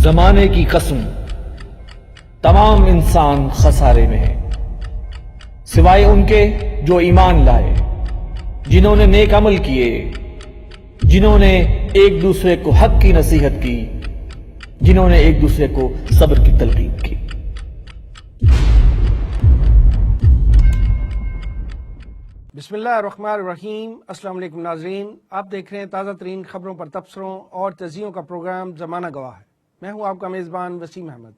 زمانے کی قسم تمام انسان خسارے میں ہے، سوائے ان کے جو ایمان لائے، جنہوں نے نیک عمل کیے، جنہوں نے ایک دوسرے کو حق کی نصیحت کی، جنہوں نے ایک دوسرے کو صبر کی تلقین کی۔ بسم اللہ الرحمن الرحیم۔ السلام علیکم ناظرین، آپ دیکھ رہے ہیں تازہ ترین خبروں پر تبصروں اور تجزیوں کا پروگرام زمانہ گواہ ہے۔ میں ہوں آپ کا میزبان وسیم احمد۔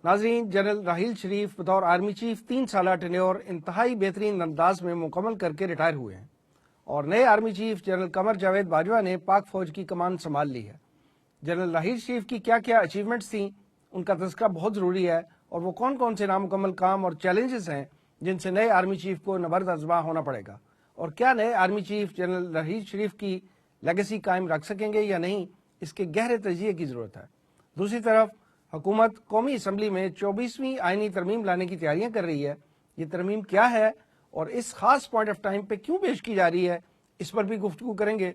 ناظرین، جنرل راحیل شریف بطور آرمی چیف 3 سالہ ٹینیور انتہائی بہترین انداز میں مکمل کر کے ریٹائر ہوئے ہیں، اور نئے army chief general Qamar Javed Bajwa نے پاک فوج کی کمان سنبھال لی ہے۔ جنرل راحیل شریف کی کیا کیا اچیومنٹس تھیں، ان کا تذکرہ بہت ضروری ہے، اور وہ کون کون سے نامکمل کام اور چیلنجز ہیں جن سے نئے آرمی چیف کو نبرد ازمہ ہونا پڑے گا، اور کیا نئے army chief general Raheel Sharif کی لیگیسی قائم رکھ سکیں گے یا نہیں، اس کے گہرے تجزیے کی ضرورت ہے۔ دوسری طرف حکومت قومی اسمبلی میں 24ویں آئینی ترمیم لانے کی تیاریاں کر رہی ہے۔ یہ ترمیم کیا ہے اور اس خاص پوائنٹ آف ٹائم پہ کیوں پیش کی جا رہی ہے، اس پر بھی گفتگو کریں گے۔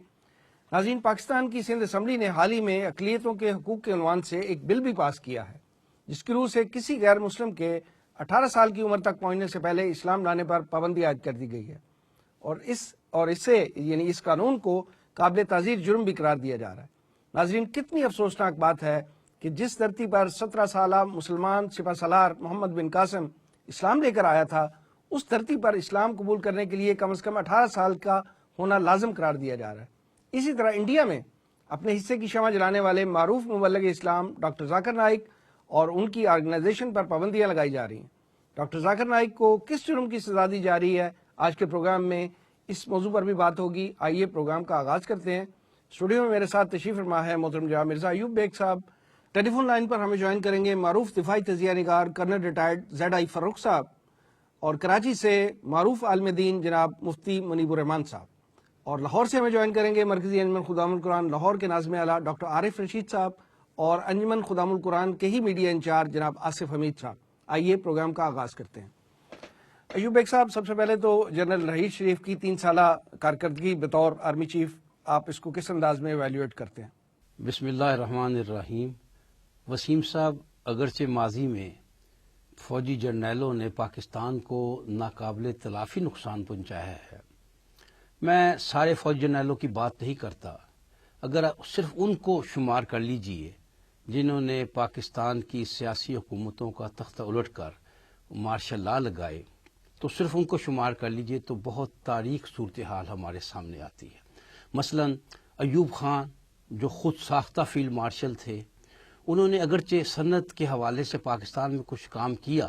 ناظرین، پاکستان کی سندھ اسمبلی نے حال ہی میں اقلیتوں کے حقوق کے عنوان سے ایک بل بھی پاس کیا ہے، جس کی روح سے کسی غیر مسلم کے 18 سال کی عمر تک پہنچنے سے پہلے اسلام لانے پر پابندی عائد کر دی گئی ہے، اور اسے یعنی اس قانون کو قابل تعزیر جرم بھی قرار دیا جا رہا ہے۔ ناظرین، کتنی افسوسناک بات ہے کہ جس دھرتی پر 17 سالہ مسلمان سپہ سالار محمد بن قاسم اسلام لے کر آیا تھا، اس دھرتی پر اسلام قبول کرنے کے لیے کم از کم 18 سال کا ہونا لازم قرار دیا جا رہا ہے۔ اسی طرح انڈیا میں اپنے حصے کی شمع جلانے والے معروف مبلغ اسلام ڈاکٹر ذاکر نائک اور ان کی آرگنائزیشن پر پابندیاں لگائی جا رہی ہیں۔ ڈاکٹر ذاکر نائک کو کس جرم کی سزا دی جا رہی ہے، آج کے پروگرام میں اس موضوع پر بھی بات ہوگی۔ آئیے پروگرام کا آغاز کرتے ہیں۔ اسٹوڈیو میں میرے ساتھ تشریف فرما ہے محترم جناب مرزا ایوب بیگ صاحب۔ ٹیلی فون لائن پر ہمیں جوائن کریں گے معروف دفاعی تجزیہ نگار کرنل ریٹائرڈ زیڈ آئی فاروق صاحب، اور کراچی سے معروف عالم دین جناب مفتی منیب الرحمان صاحب، اور لاہور سے ہمیں جوائن کریں گے مرکزی انجمن خدام القرآن لاہور کے ناظم اعلیٰ ڈاکٹر عارف رشید صاحب، اور انجمن خدام القرآن کے ہی میڈیا انچارج جناب آصف حمید صاحب۔ آئیے پروگرام کا آغاز کرتے ہیں۔ ایوب بیگ صاحب، سب سے پہلے تو جنرل راحیل شریف کی 3 سالہ کارکردگی بطور آرمی چیف، آپ اس کو کس انداز میں ایویلیویٹ کرتے ہیں؟ بسم اللہ الرحمن الرحیم۔ وسیم صاحب، اگرچہ ماضی میں فوجی جرنیلوں نے پاکستان کو ناقابل تلافی نقصان پہنچایا ہے، میں سارے فوجی جرنیلوں کی بات نہیں کرتا، اگر صرف ان کو شمار کر لیجئے جنہوں نے پاکستان کی سیاسی حکومتوں کا تختہ الٹ کر مارشل لا لگائے، تو صرف ان کو شمار کر لیجئے تو بہت تاریک صورتحال ہمارے سامنے آتی ہے۔ مثلا ایوب خان جو خود ساختہ فیلڈ مارشل تھے، انہوں نے اگرچہ صنعت کے حوالے سے پاکستان میں کچھ کام کیا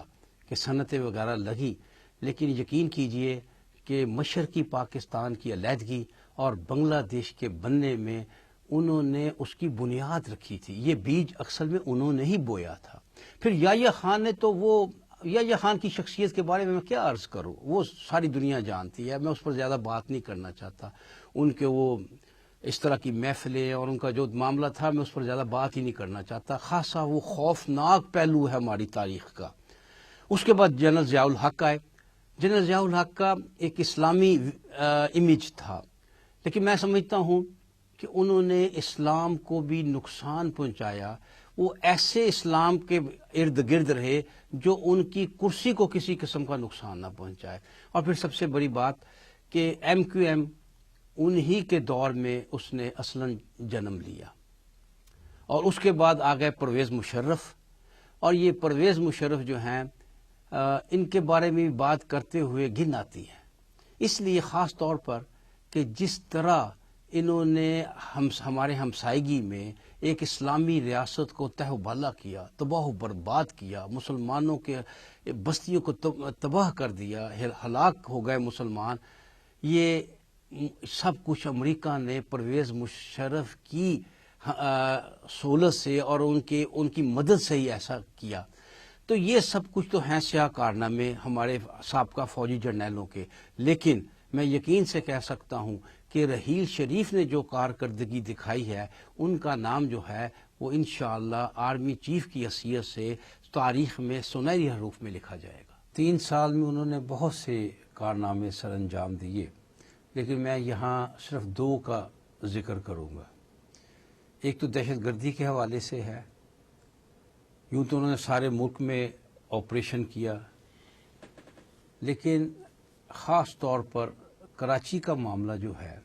کہ صنعتیں وغیرہ لگی، لیکن یقین کیجئے کہ مشرقی پاکستان کی علیحدگی اور بنگلہ دیش کے بننے میں انہوں نے اس کی بنیاد رکھی تھی۔ یہ بیج اصل میں انہوں نے ہی بویا تھا۔ پھر یحییٰ خان نے تو یحییٰ خان کی شخصیت کے بارے میں کیا عرض کروں، وہ ساری دنیا جانتی ہے، میں اس پر زیادہ بات نہیں کرنا چاہتا۔ ان کے وہ اس طرح کی محفلیں اور ان کا جو معاملہ تھا، میں اس پر زیادہ بات ہی نہیں کرنا چاہتا، خاصا وہ خوفناک پہلو ہے ہماری تاریخ کا۔ اس کے بعد جنرل ضیاء الحق آئے۔ جنرل ضیاء الحق کا ایک اسلامی امیج تھا، لیکن میں سمجھتا ہوں کہ انہوں نے اسلام کو بھی نقصان پہنچایا۔ وہ ایسے اسلام کے ارد گرد رہے جو ان کی کرسی کو کسی قسم کا نقصان نہ پہنچائے۔ اور پھر سب سے بڑی بات کہ ایم کیو ایم انہی کے دور میں اس نے اصلاً جنم لیا، اور اس کے بعد آ گئے پرویز مشرف، اور یہ پرویز مشرف جو ہیں ان کے بارے میں بات کرتے ہوئے گھن آتی ہے، اس لیے خاص طور پر کہ جس طرح انہوں نے ہمارے ہمسائیگی میں ایک اسلامی ریاست کو تہ و بالا کیا، تباہ و برباد کیا، مسلمانوں کے بستیوں کو تباہ کر دیا، ہلاک ہو گئے مسلمان۔ یہ سب کچھ امریکہ نے پرویز مشرف کی سہولت سے اور ان کی مدد سے ہی ایسا کیا۔ تو یہ سب کچھ تو ہیں سیاہ کارنامے ہمارے سابقہ فوجی جرنیلوں کے، لیکن میں یقین سے کہہ سکتا ہوں کہ راحیل شریف نے جو کارکردگی دکھائی ہے، ان کا نام جو ہے وہ انشاءاللہ آرمی چیف کی حیثیت سے تاریخ میں سنہری حروف میں لکھا جائے گا۔ 3 سال میں انہوں نے بہت سے کارنامے سر انجام دیے، لیکن میں یہاں صرف 2 کا ذکر کروں گا۔ ایک تو دہشت گردی کے حوالے سے ہے، یوں تو انہوں نے سارے ملک میں آپریشن کیا، لیکن خاص طور پر کراچی کا معاملہ جو ہے،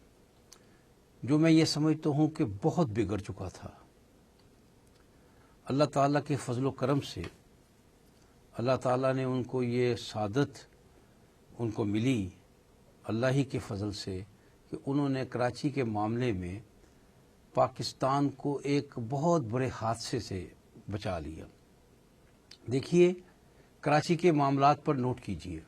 جو میں یہ سمجھتا ہوں کہ بہت بگڑ چکا تھا، اللہ تعالیٰ کے فضل و کرم سے اللہ تعالیٰ نے ان کو یہ سعادت ان کو ملی اللہ ہی کے فضل سے کہ انہوں نے کراچی کے معاملے میں پاکستان کو ایک بہت بڑے حادثے سے بچا لیا۔ دیکھیے، کراچی کے معاملات پر نوٹ کیجئے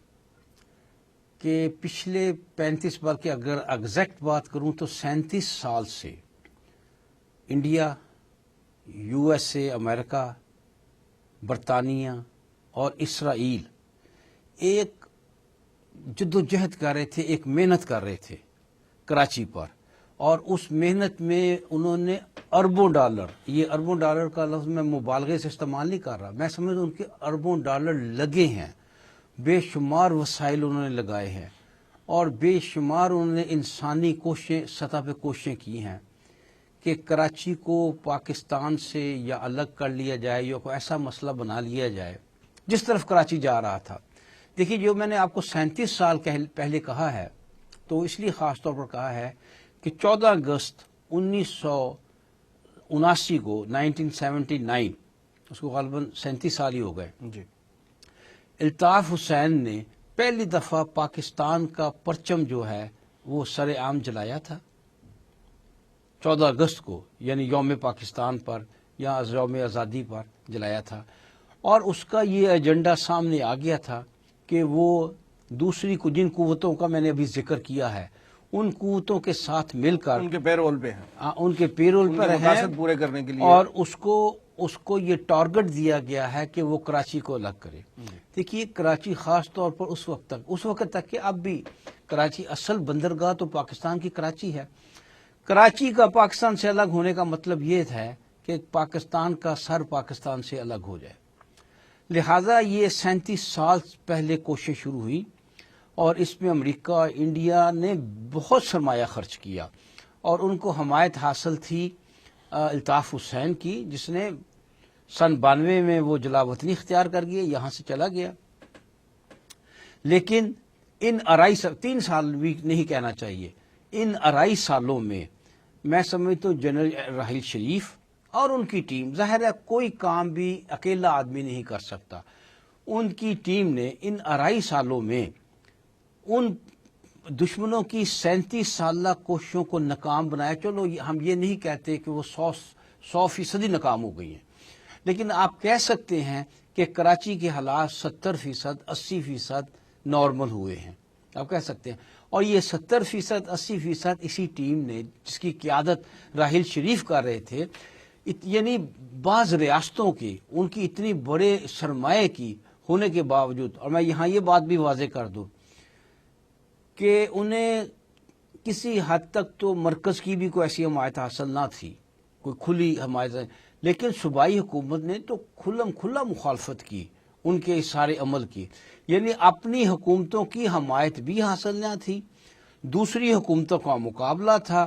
کہ پچھلے 35 بلکہ اگر ایگزیکٹ بات کروں تو 37 سال سے انڈیا، یو ایس اے امریکہ، برطانیہ اور اسرائیل ایک جدوجہد کر رہے تھے، ایک محنت کر رہے تھے کراچی پر، اور اس محنت میں انہوں نے اربوں ڈالر، یہ اربوں ڈالر کا لفظ میں مبالغے سے استعمال نہیں کر رہا، میں سمجھتا ہوں ان کے اربوں ڈالر لگے ہیں، بے شمار وسائل انہوں نے لگائے ہیں، اور بے شمار انہوں نے انسانی سطح پہ کوششیں کی ہیں کہ کراچی کو پاکستان سے یا الگ کر لیا جائے یا کوئی ایسا مسئلہ بنا لیا جائے جس طرف کراچی جا رہا تھا۔ دیکھیے، جو میں نے آپ کو 37 سال پہلے کہا ہے، تو اس لیے خاص طور پر کہا ہے کہ 14 اگست 1979 کو 1979، اس کو غالباً 37 سال ہی ہو گئے، جی، الطاف حسین نے پہلی دفعہ پاکستان کا پرچم جو ہے وہ سر عام جلایا تھا 14 اگست کو، یعنی یوم پاکستان پر یا یوم آزادی پر جلایا تھا، اور اس کا یہ ایجنڈا سامنے آ گیا تھا کہ وہ دوسری جن قوتوں کا میں نے ابھی ذکر کیا ہے، ان قوتوں کے ساتھ مل کر ان کے پیرول پہ ہیں، ان کے پیرول پر ہیں، مقاصد پورے کرنے کے لیے، اور اس کو یہ ٹارگٹ دیا گیا ہے کہ وہ کراچی کو الگ کرے۔ دیکھیے، کراچی خاص طور پر اس وقت تک کہ اب بھی کراچی اصل بندرگاہ تو پاکستان کی کراچی ہے، کراچی کا پاکستان سے الگ ہونے کا مطلب یہ ہے کہ پاکستان کا سر پاکستان سے الگ ہو جائے، لہذا یہ 37 سال پہلے کوشش شروع ہوئی، اور اس میں امریکہ، انڈیا نے بہت سرمایہ خرچ کیا، اور ان کو حمایت حاصل تھی الطاف حسین کی، جس نے سن 92 میں وہ جلا وطنی اختیار کر گیا، یہاں سے چلا گیا۔ لیکن ان 3 سال بھی نہیں کہنا چاہیے، ان 2.5 سالوں میں سمجھتا ہوں جنرل راحیل شریف اور ان کی ٹیم، ظاہر ہے کوئی کام بھی اکیلا آدمی نہیں کر سکتا، ان کی ٹیم نے ان 2.5 سالوں میں ان دشمنوں کی 37 سالہ کوششوں کو ناکام بنایا۔ چلو ہم یہ نہیں کہتے کہ وہ 100% ناکام ہو گئی ہیں، لیکن آپ کہہ سکتے ہیں کہ کراچی کے حالات 70%، 80% نارمل ہوئے ہیں، آپ کہہ سکتے ہیں، اور یہ 70%، 80% اسی ٹیم نے، جس کی قیادت راحیل شریف کر رہے تھے، یعنی بعض ریاستوں کی، ان کی اتنی بڑے سرمایہ کی ہونے کے باوجود، اور میں یہاں یہ بات بھی واضح کر دوں کہ انہیں کسی حد تک تو مرکز کی بھی کوئی ایسی حمایت حاصل نہ تھی، کوئی کھلی حمایت، لیکن صوبائی حکومت نے تو کھلا مخالفت کی ان کے سارے عمل کی، یعنی اپنی حکومتوں کی حمایت بھی حاصل نہ تھی، دوسری حکومتوں کا مقابلہ تھا،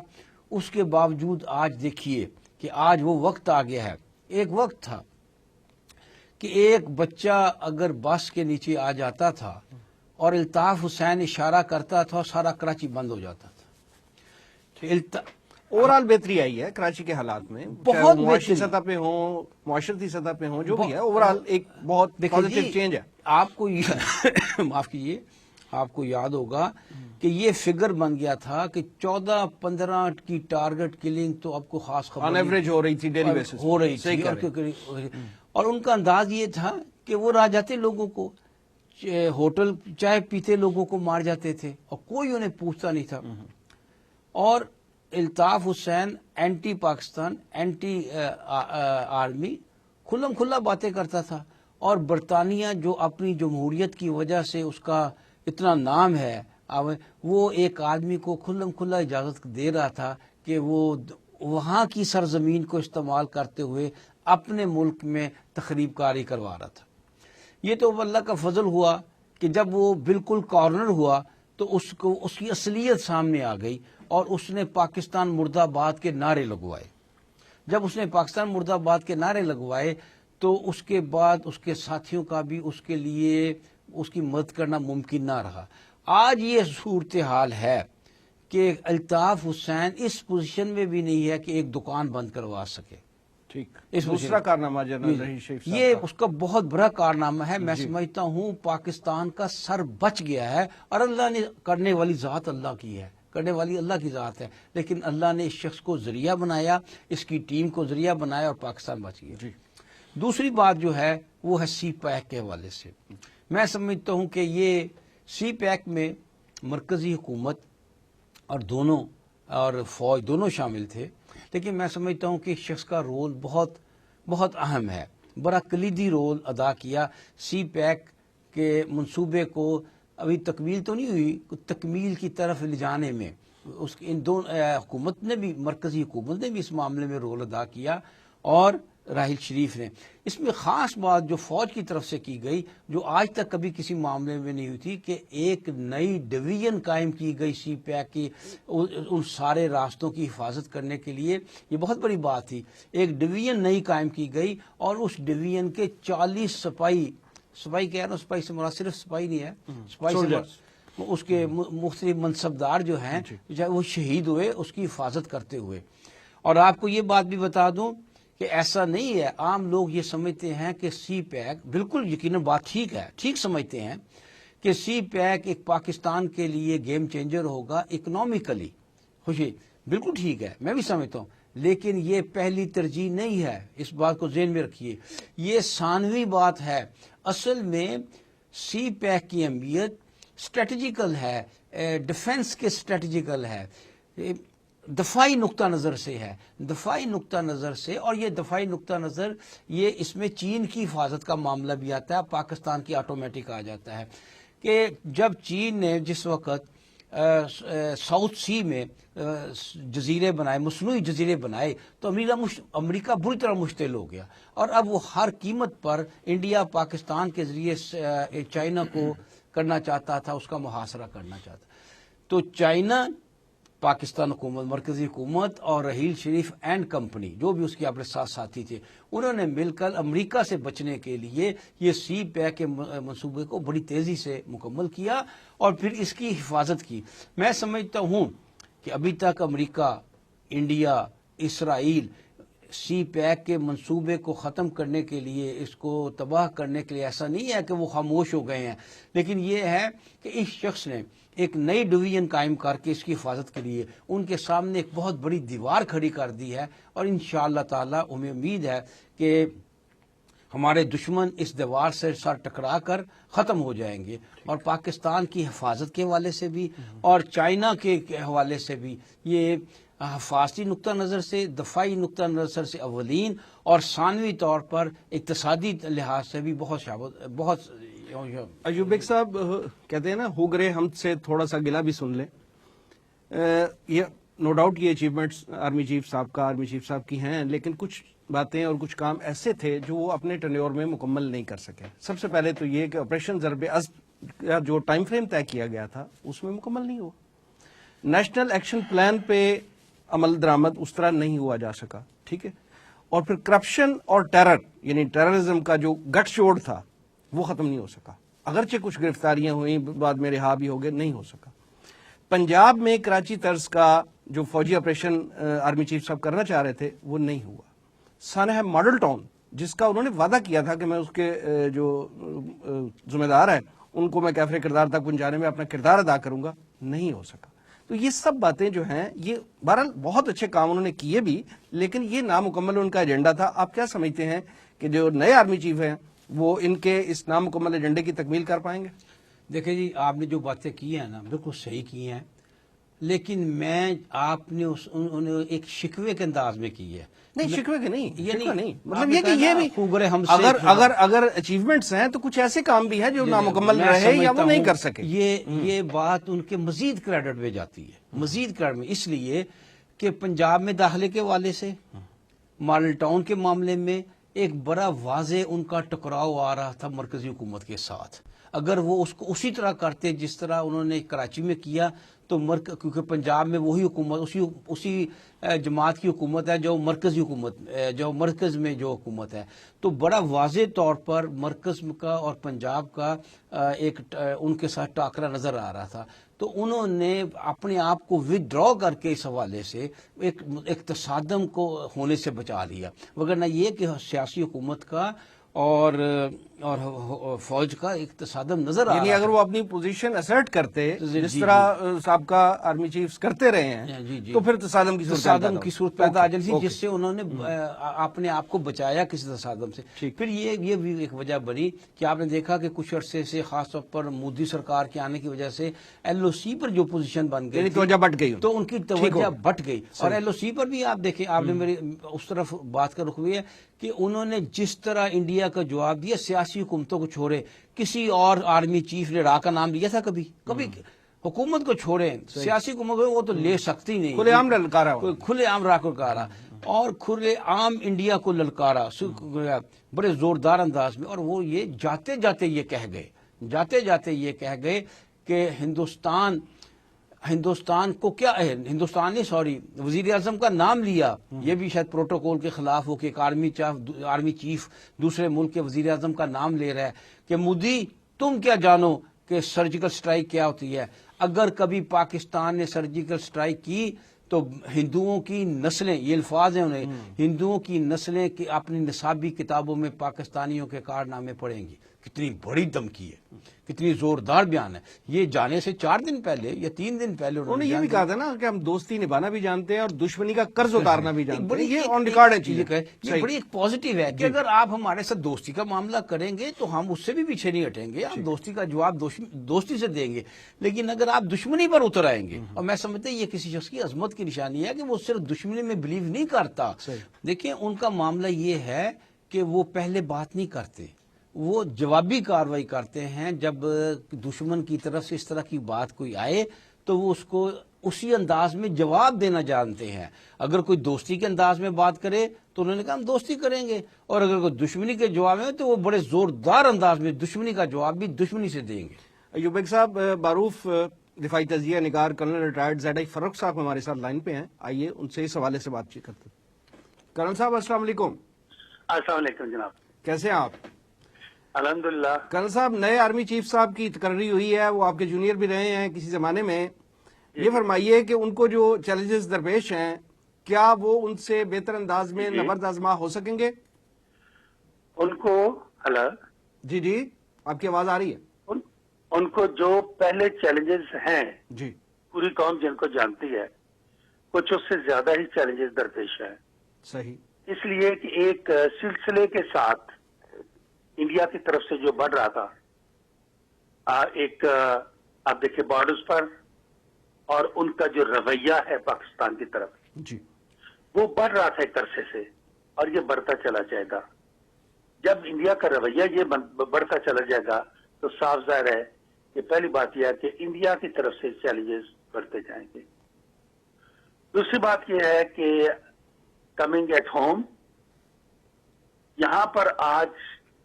اس کے باوجود آج دیکھیے کہ آج وہ وقت آ گیا ہے۔ ایک وقت تھا کہ ایک بچہ اگر بس کے نیچے آ جاتا تھا اور الطاف حسین اشارہ کرتا تھا، سارا کراچی بند ہو جاتا تھا۔ اوورال بہتری آئی ہے کراچی کے حالات میں، بہت معاشی سطح پہ ہوں، معاشرتی سطح پہ ہوں، جو بھی ہے اوورال ایک بہت پازیٹیو چینج ہے۔ آپ کو معاف کیجیے، آپ کو یاد ہوگا کہ یہ فگر بن گیا تھا کہ 14-15 کی ٹارگٹ کلنگ تو آپ کو خاص خبر آن ایوریج ہو رہی تھی، ڈیلی بیسس ہو رہی تھی، اور ان کا انداز یہ تھا کہ وہ راہ جاتے لوگوں کو، ہوٹل چائے پیتے لوگوں کو مار جاتے تھے، اور کوئی انہیں پوچھتا نہیں تھا، اور Altaf Hussain anti Pakistan, anti army کھلا باتیں کرتا تھا، اور برطانیہ جو اپنی جمہوریت کی وجہ سے اس کا اتنا نام ہے، وہ ایک آدمی کو کھلا اجازت دے رہا تھا کہ وہ وہاں کی سرزمین کو استعمال کرتے ہوئے اپنے ملک میں تخریب کاری کروا رہا تھا۔ یہ تو اللہ کا فضل ہوا کہ جب وہ بالکل کارنر ہوا تو اس کی اصلیت سامنے آ گئی، اور اس نے پاکستان مرد آباد کے نعرے لگوائے۔ جب اس نے پاکستان مرد آباد کے نعرے لگوائے تو اس کے بعد اس کے ساتھیوں کا بھی اس کے لیے اس کی مدد کرنا ممکن نہ رہا. آج یہ صورتحال ہے کہ الطاف حسین اس پوزیشن میں بھی نہیں ہے کہ ایک دکان بند کروا سکے. ٹھیک، اس دوسرا کارنامہ جنرل رحیل شریف صاحب یہ کا. اس کا بہت بڑا کارنامہ ہے. میں سمجھتا ہوں پاکستان کا سر بچ گیا ہے، اور اللہ نے کرنے والی ذات اللہ کی ہے، کرنے والی اللہ کی ذات ہے، لیکن اللہ نے اس شخص کو ذریعہ بنایا، اس کی ٹیم کو ذریعہ بنایا، اور پاکستان بچ گیا. جی. دوسری بات جو ہے وہ ہے سی پیک کے حوالے سے. میں سمجھتا ہوں کہ یہ سی پیک میں مرکزی حکومت اور فوج دونوں شامل تھے، لیکن میں سمجھتا ہوں کہ اس شخص کا رول بہت بہت اہم ہے، بڑا کلیدی رول ادا کیا سی پیک کے منصوبے کو. ابھی تکمیل تو نہیں ہوئی، تکمیل کی طرف لے جانے میں ان دونوں حکومت نے بھی، مرکزی حکومت نے بھی اس معاملے میں رول ادا کیا، اور راحیل شریف نے. اس میں خاص بات جو فوج کی طرف سے کی گئی، جو آج تک کبھی کسی معاملے میں نہیں ہوئی تھی، کہ ایک نئی ڈویژن قائم کی گئی سی پیک کی ان سارے راستوں کی حفاظت کرنے کے لیے. یہ بہت بڑی بات تھی. ایک ڈویژن نئی قائم کی گئی، اور اس ڈویژن کے 40 سپاہی کہہ رہا ہوں، سپاہی سے مراد صرف سپاہی نہیں ہے، سپاہی سے اس کے مختلف منصبدار جو ہیں وہ شہید ہوئے اس کی حفاظت کرتے ہوئے. اور آپ کو یہ بات بھی بتا دوں کہ ایسا نہیں ہے. عام لوگ یہ سمجھتے ہیں کہ سی پیک، بالکل یقیناً بات ٹھیک ہے، ٹھیک سمجھتے ہیں کہ سی پیک ایک پاکستان کے لیے گیم چینجر ہوگا اکنامکلی. خوشی بالکل ٹھیک ہے، میں بھی سمجھتا ہوں، لیکن یہ پہلی ترجیح نہیں ہے. اس بات کو ذہن میں رکھیے، یہ ثانوی بات ہے. اصل میں سی پیک کی اہمیت اسٹریٹجیکل ہے، ڈیفنس کے اسٹریٹجیکل ہے، دفاعی نقطہ نظر سے ہے، دفاعی نقطہ نظر سے. اور یہ دفاعی نقطہ نظر، یہ اس میں چین کی حفاظت کا معاملہ بھی آتا ہے، پاکستان کی آٹومیٹک آ جاتا ہے. کہ جب چین نے جس وقت ساؤتھ سی میں جزیرے بنائے، مصنوعی جزیرے بنائے، تو امریکہ بری طرح مشتعل ہو گیا، اور اب وہ ہر قیمت پر انڈیا پاکستان کے ذریعے چائنا کو کرنا چاہتا تھا، اس کا محاصرہ کرنا چاہتا. تو چائنا، پاکستان حکومت، مرکزی حکومت اور رحیل شریف اینڈ کمپنی، جو بھی اس کے اپنے ساتھ ساتھی تھے، انہوں نے مل کر امریکہ سے بچنے کے لیے یہ سی پیک کے منصوبے کو بڑی تیزی سے مکمل کیا، اور پھر اس کی حفاظت کی. میں سمجھتا ہوں کہ ابھی تک امریکہ، انڈیا، اسرائیل سی پیک کے منصوبے کو ختم کرنے کے لیے، اس کو تباہ کرنے کے لیے، ایسا نہیں ہے کہ وہ خاموش ہو گئے ہیں، لیکن یہ ہے کہ اس شخص نے ایک نئی ڈویژن قائم کر کے اس کی حفاظت کے لیے ان کے سامنے ایک بہت بڑی دیوار کھڑی کر دی ہے. اور انشاءاللہ تعالی ہمیں امید ہے کہ ہمارے دشمن اس دیوار سے سر ٹکرا کر ختم ہو جائیں گے. اور پاکستان کی حفاظت کے حوالے سے بھی اور چائنا کے حوالے سے بھی یہ حفاظتی نقطہ نظر سے، دفاعی نقطہ نظر سے اولین، اور ثانوی طور پر اقتصادی لحاظ سے بھی بہت ایوب بیگ صاحب کہتے ہیں نا، ہو گرے ہم سے تھوڑا سا گلا بھی سن لیں. یہ نو ڈاؤٹ یہ اچیومنٹس آرمی چیف صاحب کی ہیں، لیکن کچھ باتیں اور کچھ کام ایسے تھے جو وہ اپنے ٹینیور میں مکمل نہیں کر سکے. سب سے پہلے تو یہ کہ آپریشن ضرب عزم کا جو ٹائم فریم طے کیا گیا تھا اس میں مکمل نہیں ہوا. نیشنل ایکشن پلان پہ عمل درآمد اس طرح نہیں ہوا جا سکا. ٹھیک ہے. اور پھر کرپشن اور ٹیرر، یعنی ٹیررزم کا جو گٹ شوڑ تھا وہ ختم نہیں ہو سکا. اگرچہ کچھ گرفتاریاں ہوئیں، بعد میں رہا بھی ہو گئے، نہیں ہو سکا. پنجاب میں کراچی طرز کا جو فوجی آپریشن آرمی چیف صاحب کرنا چاہ رہے تھے وہ نہیں ہوا. سانحہ ماڈل ٹاؤن، جس کا انہوں نے وعدہ کیا تھا کہ میں اس کے جو ذمہ دار ہیں ان کو میں کیفر کردار تک پہنچانے میں اپنا کردار ادا کروں گا، نہیں ہو سکا. تو یہ سب باتیں جو ہیں، یہ بہرحال بہت اچھے کام انہوں نے کیے بھی، لیکن یہ نامکمل ان کا ایجنڈا تھا. آپ کیا سمجھتے ہیں کہ جو نئے آرمی چیف ہیں وہ ان کے اس نامکمل ایجنڈے کی تکمیل کر پائیں گے؟ دیکھیں جی، آپ نے جو باتیں کی ہیں نا بالکل صحیح کی ہیں، لیکن آپ نے انہیں ایک شکوے کے انداز میں کی ہے. نہیں، شکوے کے نہیں، یہ نہیں، مطلب یہ کہ یہ بھی اگر اچیومنٹس ہیں تو کچھ ایسے کام بھی ہیں جو نامکمل رہے یا وہ نہیں کر سکے. یہ بات ان کے مزید کریڈٹ میں جاتی ہے، مزید کریڈٹ میں، اس لیے کہ پنجاب میں داخلے کے حوالے سے، ماڈل ٹاؤن کے معاملے میں، ایک بڑا واضح ان کا ٹکراؤ آ رہا تھا مرکزی حکومت کے ساتھ. اگر وہ اس کو اسی طرح کرتے جس طرح انہوں نے کراچی میں کیا تو کیونکہ پنجاب میں وہی حکومت اسی جماعت کی حکومت ہے جو مرکزی حکومت جو مرکز میں جو حکومت ہے, تو بڑا واضح طور پر مرکز کا اور پنجاب کا ایک ان کے ساتھ ٹاکرا نظر آ رہا تھا. تو انہوں نے اپنے آپ کو ودرا کر کے اس حوالے سے ایک تصادم کو ہونے سے بچا لیا, وگرنہ یہ کہ سیاسی حکومت کا اور فوج کا ایک تصادم نظر آ یعنی رہا اگر تھا. وہ اپنی پوزیشن اسرٹ کرتے جی، جس جی، طرح سابقہ آرمی چیفز کرتے رہے ہیں جی، جی. تو پھر تصادم کی صورت پیدا آ جاتی تھی, جس سے انہوں نے اپنے آپ کو بچایا کسی تصادم سے. پھر یہ بھی ایک وجہ بنی کہ آپ نے دیکھا کہ کچھ عرصے سے خاص طور پر مودی سرکار کے آنے کی وجہ سے ایل او سی پر جو پوزیشن بن گئی توجہ بٹ گئی, تو ان کی توجہ بٹ گئی. اور ایل او سی پر بھی آپ دیکھیں, آپ نے میری اس طرف بات کا رخ ہوئی ہے کہ انہوں نے جس طرح انڈیا کا جواب دیا, سیاسی حکومتوں کو چھوڑے, کسی اور آرمی چیف نے را کا نام لیا تھا کبھی حکومت کو چھوڑے, سیاسی حکومت وہ تو لے سکتی نہیں, کھلے عام للکارا, کھلے عام را کو للکارا اور کھلے عام انڈیا کو للکارا بڑے زوردار انداز میں. اور وہ یہ جاتے جاتے یہ کہہ گئے کہ ہندوستان کو کیا ہے, وزیر اعظم کا نام لیا, یہ بھی شاید پروٹوکول کے خلاف ہو کہ ایک آرمی چیف دوسرے ملک کے وزیر اعظم کا نام لے رہا ہے کہ مودی تم کیا جانو کہ سرجیکل سٹرائک کیا ہوتی ہے. اگر کبھی پاکستان نے سرجیکل سٹرائک کی تو ہندوؤں کی نسلیں, یہ الفاظ ہیں انہیں, ہندوؤں کی نسلیں کہ اپنی نصابی کتابوں میں پاکستانیوں کے کارنامے پڑھیں گی. کتنی بڑی دھمکی ہے, کتنی زوردار بیان ہے. یہ جانے سے 4 دن پہلے یا 3 دن پہلے انہوں نے یہ بھی کہا تھا نا کہ ہم دوستی نبھانا بھی جانتے ہیں اور دشمنی کا قرض اتارنا بھی جانتے ہیں. یہ آن ریکارڈ ہے چیز, یہ بڑی ایک پازیٹیو ہے کہ اگر آپ ہمارے ساتھ دوستی کا معاملہ کریں گے تو ہم اس سے بھی پیچھے نہیں ہٹیں گے, ہم دوستی کا جواب دوستی سے دیں گے. لیکن اگر آپ دشمنی پر اتر آئیں گے, اور میں سمجھتا ہوں یہ کسی شخص کی عظمت کی نشانی ہے کہ وہ صرف دشمنی میں بلیو نہیں کرتا. دیکھیں ان کا معاملہ یہ ہے کہ وہ پہلے بات نہیں کرتے, وہ جوابی کاروائی کرتے ہیں. جب دشمن کی طرف سے اس طرح کی بات کوئی آئے تو وہ اس کو اسی انداز میں جواب دینا جانتے ہیں. اگر کوئی دوستی کے انداز میں بات کرے تو انہوں نے کہا ہم دوستی کریں گے, اور اگر کوئی دشمنی کے جواب میں تو وہ بڑے زوردار انداز میں دشمنی کا جواب بھی دشمنی سے دیں گے. ایوب بیگ صاحب, معروف دفاعی تجزیہ نگار کرنل ریٹائرڈ زیڈ آئی فاروق صاحب ہمارے ساتھ لائن پہ ہیں, آئیے ان سے اس حوالے سے بات چیت کرتے ہیں. کرنل صاحب السلام علیکم. السلام علیکم جناب. کیسے ہیں آپ؟ الحمدللہ. کرنل صاحب, نئے آرمی چیف صاحب کی تقرری ہوئی ہے, وہ آپ کے جونیئر بھی رہے ہیں کسی زمانے میں. یہ فرمائیے کہ ان کو جو چیلنجز درپیش ہیں کیا وہ ان سے بہتر انداز میں نبرد آزما ہو سکیں گے؟ ان کو جی آپ کی آواز آ رہی ہے. ان کو جو پہلے چیلنجز ہیں جی, پوری قوم جن کو جانتی ہے, کچھ اس سے زیادہ ہی چیلنجز درپیش ہیں. صحیح. اس لیے کہ ایک سلسلے کے ساتھ انڈیا کی طرف سے جو بڑھ رہا تھا, ایک آپ دیکھیں بارڈرز پر, اور ان کا جو رویہ ہے پاکستان کی طرف جی, وہ بڑھ رہا تھا ایک عرصے سے, اور یہ بڑھتا چلا جائے گا. جب انڈیا کا رویہ یہ بڑھتا چلا جائے گا تو صاف ظاہر ہے کہ پہلی بات یہ ہے کہ انڈیا کی طرف سے چیلنجز بڑھتے جائیں گے. دوسری بات یہ ہے کہ کمنگ ایٹ ہوم, یہاں پر آج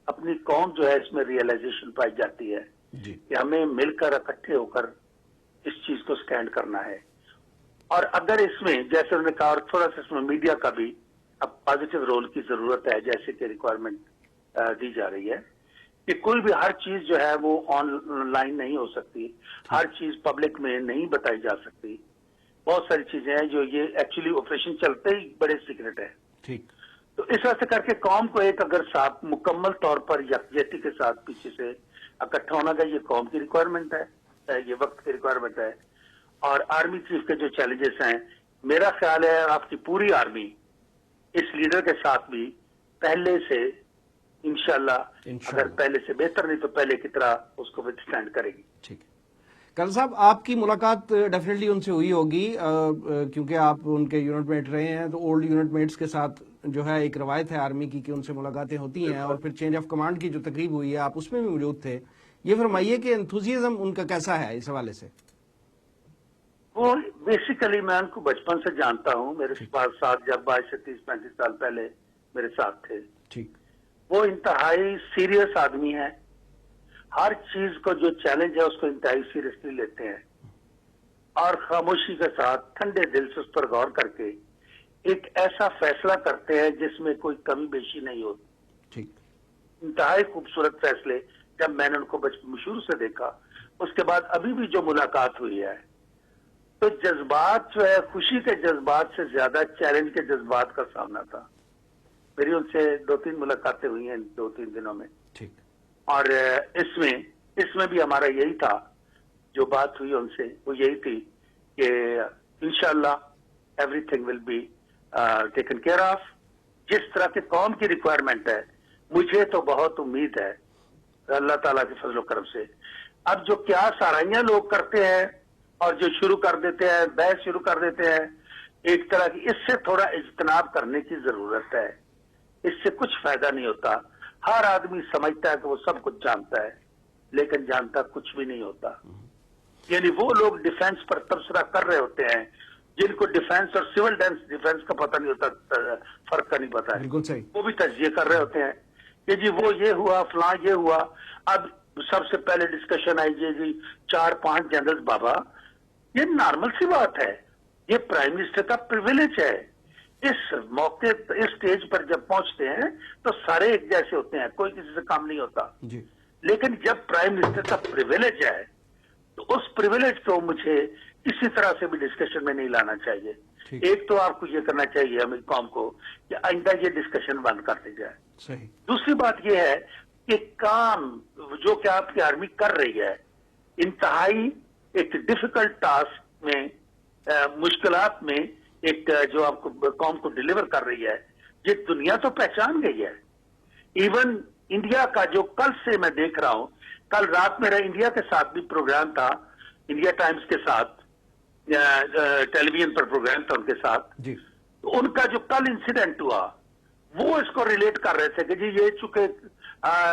اپنی قوم جو ہے اس میں ریئلائزیشن پائی جاتی ہے کہ ہمیں مل کر اکٹھے ہو کر اس چیز کو سٹینڈ کرنا ہے. اور اگر اس میں جیسے انہوں نے کہا, اور تھوڑا سا اس میں میڈیا کا بھی اب پازیٹیو رول کی ضرورت ہے, جیسے کہ ریکوائرمنٹ دی جا رہی ہے کہ کوئی بھی ہر چیز جو ہے وہ آن لائن نہیں ہو سکتی, ہر چیز پبلک میں نہیں بتائی جا سکتی. بہت ساری چیزیں ہیں جو یہ ایکچولی آپریشن چلتے ہی بڑے سیکرٹ ہے. ٹھیک. تو اس وجہ سے کر کے قوم کو ایک اگر صاحب مکمل طور پر یکجہتی کے ساتھ پیچھے سے اکٹھا ہونا کا یہ قوم کی ریکوائرمنٹ ہے, یہ وقت کی ریکوائرمنٹ ہے. اور آرمی چیف کے جو چیلنجز ہیں, میرا خیال ہے آپ کی پوری آرمی اس لیڈر کے ساتھ بھی پہلے سے انشاءاللہ اگر پہلے سے بہتر نہیں تو پہلے کی طرح اس کو وتھسٹینڈ کرے گی. ٹھیک ہے. کرنل صاحب, آپ کی ملاقات ڈیفینیٹلی ان سے ہوئی ہوگی کیونکہ آپ ان کے یونٹ میٹ رہے ہیں, تو اولڈ یونٹ میٹس کے ساتھ جو ہے ایک روایت ہے آرمی کی کہ ان سے ملاقاتیں ہوتی ہیں, اور پھر چینج آف کمانڈ کی جو تقریب ہوئی ہے آپ اس میں بھی موجود تھے. یہ فرمائیے کہ انتھوزیزم ان کا کیسا ہے اس حوالے سے؟ وہ بیسیکلی میں ان کو بچپن سے جانتا ہوں, میرے پاس ساتھ جب 22 سے 30-35 سال پہلے میرے ساتھ تھے. ٹھیک. وہ انتہائی سیریس آدمی ہے، ہر چیز کو جو چیلنج ہے اس کو انتہائی سیریسلی لیتے ہیں اور خاموشی کے ساتھ ٹھنڈے دل سے اس پر غور کر کے ایک ایسا فیصلہ کرتے ہیں جس میں کوئی کمی بیشی نہیں ہوتی. ٹھیک. انتہائی خوبصورت فیصلے. جب میں نے ان کو بچپن شروع سے دیکھا، اس کے بعد ابھی بھی جو ملاقات ہوئی ہے تو جذبات جو ہے خوشی کے جذبات سے زیادہ چیلنج کے جذبات کا سامنا تھا. میری ان سے 2-3 ملاقاتیں ہوئی ہیں 2-3 دنوں میں. ٹھیک. اور اس میں بھی ہمارا یہی تھا، جو بات ہوئی ان سے وہ یہی تھی کہ انشاءاللہ everything will be taken care of. جس طرح کے قوم کی ریکوائرمنٹ ہے مجھے تو بہت امید ہے اللہ تعالیٰ کے فضل و کرم سے. اب جو کیا سارائیاں لوگ کرتے ہیں اور جو شروع کر دیتے ہیں، بحث شروع کر دیتے ہیں ایک طرح کی، اس سے تھوڑا اجتناب کرنے کی ضرورت ہے. اس سے کچھ فائدہ نہیں ہوتا. ہر آدمی سمجھتا ہے کہ وہ سب کچھ جانتا ہے لیکن جانتا کچھ بھی نہیں ہوتا. یعنی وہ لوگ ڈیفینس پر تبصرہ کر رہے ہوتے ہیں جن کو ڈیفینس اور سول ڈیفینس کا پتہ نہیں ہوتا، فرق کا نہیں پتا ہے. بالکل صحیح. وہ بھی تجزیہ کر رہے ہوتے ہیں کہ جی وہ یہ ہوا، فلاں یہ ہوا. اب سب سے پہلے ڈسکشن آئی جی 4-5 جنرل بابا. یہ نارمل سی بات ہے، یہ پرائم منسٹر کا پریویلیج ہے. اس موقع اس سٹیج پر جب پہنچتے ہیں تو سارے ایک جیسے ہوتے ہیں، کوئی کسی سے کام نہیں ہوتا. جی. لیکن جب پرائم منسٹر کا پریویلیج ہے تو اس پریویلیج کو مجھے کسی طرح سے بھی ڈسکشن میں نہیں لانا چاہیے. ایک تو آپ کو یہ کرنا چاہیے ہمیں قوم کو کہ آئندہ یہ ڈسکشن بند کر دی جائے. صحیح. دوسری بات یہ ہے کہ کام جو کہ آپ کی آرمی کر رہی ہے انتہائی ایک ڈیفیکلٹ ٹاسک میں، مشکلات میں، ایک جو آپ کو قوم کو ڈیلیور کر رہی ہے، یہ دنیا تو پہچان گئی ہے. ایون انڈیا کا جو کل سے میں دیکھ رہا ہوں، کل رات میرا انڈیا کے ساتھ بھی پروگرام تھا، انڈیا ٹائمز کے ساتھ ٹیلی ویژن پر پروگرام تھا ان کے ساتھ. جی. تو ان کا جو کل انسیڈنٹ ہوا وہ اس کو ریلیٹ کر رہے تھے کہ جی یہ چونکہ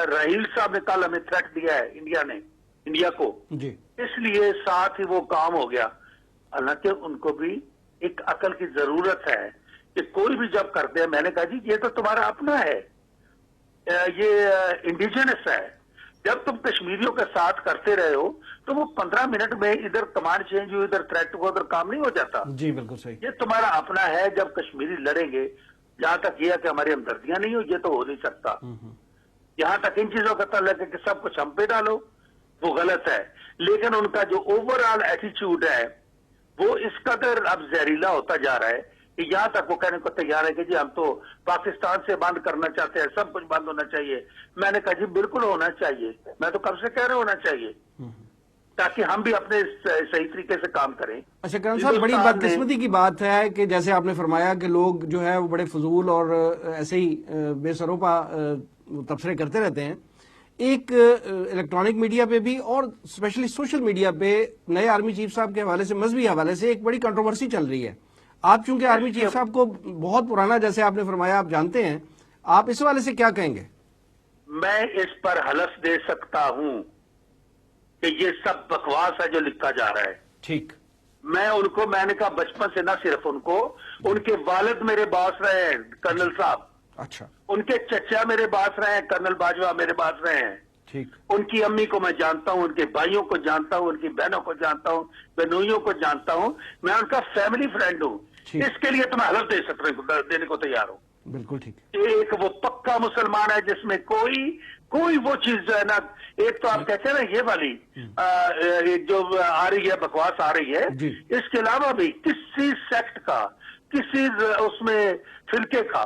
راہیل صاحب نے کل ہمیں تھریٹ دیا ہے انڈیا کو، جی. اس لیے ساتھ ہی وہ کام ہو گیا. حالانکہ ان کو بھی ایک عقل کی ضرورت ہے کہ کوئی بھی جب کرتے ہیں، میں نے کہا جی یہ تو تمہارا اپنا ہے، یہ انڈیجنس ہے. جب تم کشمیریوں کے ساتھ کرتے رہے ہو تو وہ 15 منٹ میں ادھر کمانڈ چینج ہوئی، ادھر تھریٹ ہوا، ادھر کام نہیں ہو جاتا. جی بالکل صحیح. یہ تمہارا اپنا ہے. جب کشمیری لڑیں گے، جہاں تک یہ کہ ہماری ہمدردیاں نہیں ہو، یہ تو ہو نہیں سکتا. یہاں تک ان چیزوں کا تعلق ہے کہ سب کچھ ہم پہ ڈالو، وہ غلط ہے. لیکن ان کا جو اوور آل ایٹیچیوڈ ہے وہ اس قدر اب زہریلا ہوتا جا رہا ہے کہ یہاں تک وہ کہنے کو تیار ہے کہ جی ہم تو پاکستان سے بند کرنا چاہتے ہیں، سب کچھ بند ہونا چاہیے. میں نے کہا جی بالکل ہونا چاہیے، میں تو کب سے کہہ رہا ہونا چاہیے تاکہ ہم بھی اپنے صحیح طریقے سے کام کریں. اچھا کرن صاحب، بڑی بدقسمتی کی بات ہے کہ جیسے آپ نے فرمایا کہ لوگ جو ہے وہ بڑے فضول اور ایسے ہی بے سروپا تبصرے کرتے رہتے ہیں. ایک الیکٹرانک میڈیا پہ بھی اور اسپیشلی سوشل میڈیا پہ نئے آرمی چیف صاحب کے حوالے سے، مذہبی حوالے سے ایک بڑی کنٹروورسی چل رہی ہے. آپ چونکہ آرمی چیف صاحب کو بہت پرانا، جیسے آپ نے فرمایا، آپ جانتے ہیں، آپ اس حوالے سے کیا کہیں گے؟ میں اس پر حلف دے سکتا ہوں کہ یہ سب بکواس ہے جو لکھا جا رہا ہے. ٹھیک. میں نے کہا بچپن سے، نہ صرف ان کو، ان کے والد میرے باس رہے ہیں کرنل صاحب. اچھا. ان کے چچا میرے باس رہے ہیں، کرنل باجوہ میرے باس رہے ہیں. ٹھیک. ان کی امی کو میں جانتا ہوں، ان کے بھائیوں کو جانتا ہوں، ان کی بہنوں کو جانتا ہوں، بہنوئیوں کو جانتا ہوں. میں ان کا فیملی فرینڈ ہوں. اس کے لیے تو میں حلف دینے کو تیار ہوں. بالکل ٹھیک. ایک وہ پکا مسلمان ہے جس میں کوئی وہ چیز جو ہے نا، ایک تو آپ کہتے ہیں نا یہ والی جو آ رہی ہے، بکواس آ رہی ہے، اس کے علاوہ بھی کسی سیکٹ کا، کسی اس میں فرقے کا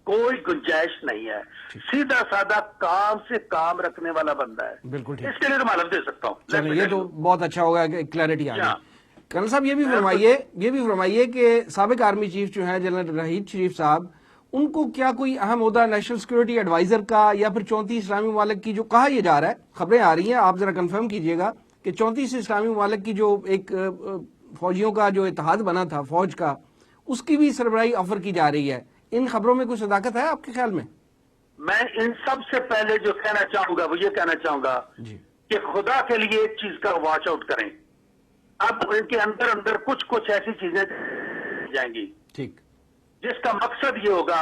کوئی گنجائش نہیں ہے. سیدھا سادہ کام سے کام رکھنے والا بندہ ہے. بالکل ٹھیک. اس کے لیے تو معلوم دے سکتا ہوں. یہ تو بہت اچھا ہوگا کہ کلیئرٹی آ گئی. کرنل صاحب یہ بھی فرمائیے کہ سابق آرمی چیف جو ہیں جنرل راحیل شریف صاحب، ان کو کیا کوئی اہم عہدہ نیشنل سیکورٹی ایڈوائزر کا یا پھر 34 اسلامی ممالک کی، جو کہا یہ جا رہا ہے، خبریں آ رہی ہیں، آپ ذرا کنفرم کیجئے گا کہ 34 اسلامی ممالک کی جو ایک فوجیوں کا جو اتحاد بنا تھا فوج کا، اس کی بھی سربراہی آفر کی جا رہی ہے. ان خبروں میں کوئی صداقت ہے آپ کے خیال میں؟ میں ان سب سے پہلے جو کہنا چاہوں گا وہ یہ کہنا چاہوں گا کہ خدا کے لیے ایک چیز کا واچ آؤٹ کریں. اب ان کے اندر کچھ ایسی چیزیں جائیں گی ٹھیک، جس کا مقصد یہ ہوگا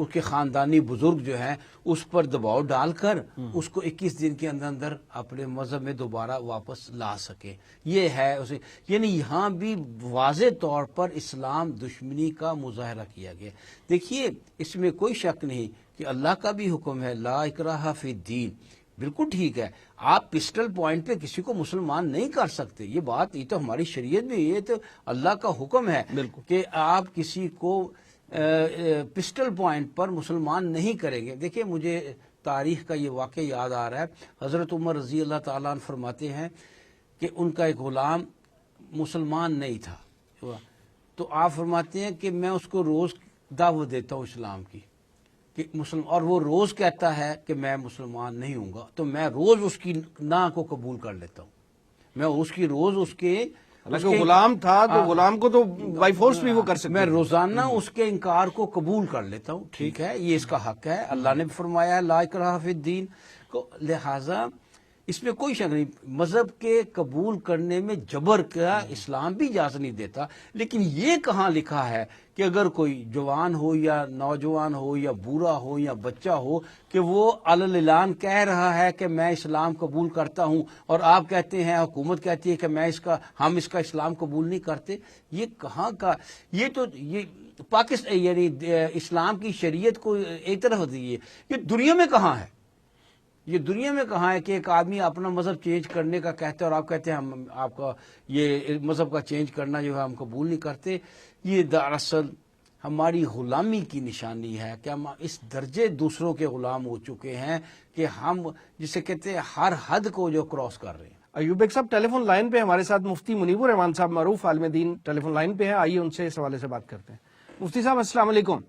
اس کے خاندانی بزرگ جو ہیں اس پر دباؤ ڈال کر اس کو 21 دن کے اندر اندر اپنے مذہب میں دوبارہ واپس لا سکے. یہ ہے اسے، یعنی یہاں بھی واضح طور پر اسلام دشمنی کا مظاہرہ کیا گیا. دیکھیے اس میں کوئی شک نہیں کہ اللہ کا بھی حکم ہے لا اکراہ فی الدین، بالکل ٹھیک ہے. آپ پسٹل پوائنٹ پہ کسی کو مسلمان نہیں کر سکتے، یہ بات، یہ تو ہماری شریعت میں، یہ تو اللہ کا حکم ہے کہ آپ کسی کو پسٹل پوائنٹ پر مسلمان نہیں کریں گے. دیکھیں مجھے تاریخ کا یہ واقعہ یاد آ رہا ہے. حضرت عمر رضی اللہ تعالیٰ عنہ فرماتے ہیں کہ ان کا ایک غلام مسلمان نہیں تھا، تو آپ فرماتے ہیں کہ میں اس کو روز دعوت دیتا ہوں اسلام کی، کہ اور وہ روز کہتا ہے کہ میں مسلمان نہیں ہوں گا، تو میں روز اس کی نا کو قبول کر لیتا ہوں. میں اس کی روز اس کے غلام تھا تو غلام کو تو بائی فورس بھی وہ کر سکتے، میں روزانہ اس کے انکار کو قبول کر لیتا ہوں. ٹھیک ہے، یہ اس کا حق ہے، اللہ نے بھی فرمایا ہے لا اکراہ فی الدین کو. لہذا اس میں کوئی شک نہیں، مذہب کے قبول کرنے میں جبر کا اسلام بھی اجازت نہیں دیتا. لیکن یہ کہاں لکھا ہے کہ اگر کوئی جوان ہو یا نوجوان ہو یا بوڑھا ہو یا بچہ ہو کہ وہ علی اعلان کہہ رہا ہے کہ میں اسلام قبول کرتا ہوں، اور آپ کہتے ہیں، حکومت کہتی ہے کہ ہم اس کا اسلام قبول نہیں کرتے. یہ کہاں کا، یہ تو یہ پاکستان یعنی اسلام کی شریعت کو ایک طرف ہوتی ہے، یہ دنیا میں کہاں ہے؟ یہ دنیا میں کہاں ہے کہ ایک آدمی اپنا مذہب چینج کرنے کا کہتا ہے اور آپ کہتے ہیں ہم آپ کا یہ مذہب کا چینج کرنا جو ہے ہم قبول نہیں کرتے. یہ دراصل ہماری غلامی کی نشانی ہے کہ ہم اس درجے دوسروں کے غلام ہو چکے ہیں کہ ہم جسے کہتے ہیں ہر حد کو جو کراس کر رہے ہیں. ایوب بیگ صاحب ٹیلی فون لائن پہ ہمارے ساتھ مفتی منیب الرحمان صاحب معروف عالم دین ٹیلی فون لائن پہ ہیں، آئیے ان سے اس حوالے سے بات کرتے ہیں. مفتی صاحب السلام علیکم.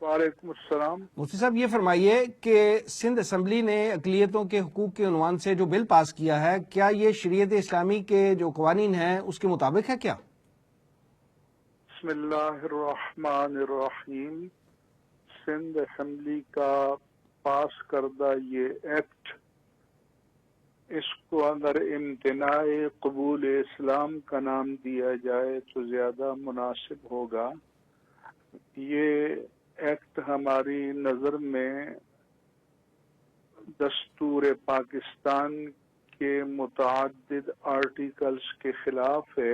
وعلیکم السلام. مفتی صاحب یہ فرمائیے کہ سندھ اسمبلی نے اقلیتوں کے حقوق کے عنوان سے جو بل پاس کیا ہے، کیا یہ شریعت اسلامی کے جو قوانین ہیں اس کے مطابق ہے کیا؟ بسم اللہ الرحمن الرحیم. سندھ اسمبلی کا پاس کردہ یہ ایکٹ، اس کو اگر امتناع قبول اسلام کا نام دیا جائے تو زیادہ مناسب ہوگا. یہ ایکٹ ہماری نظر میں دستور پاکستان کے متعدد آرٹیکلز کے خلاف ہے.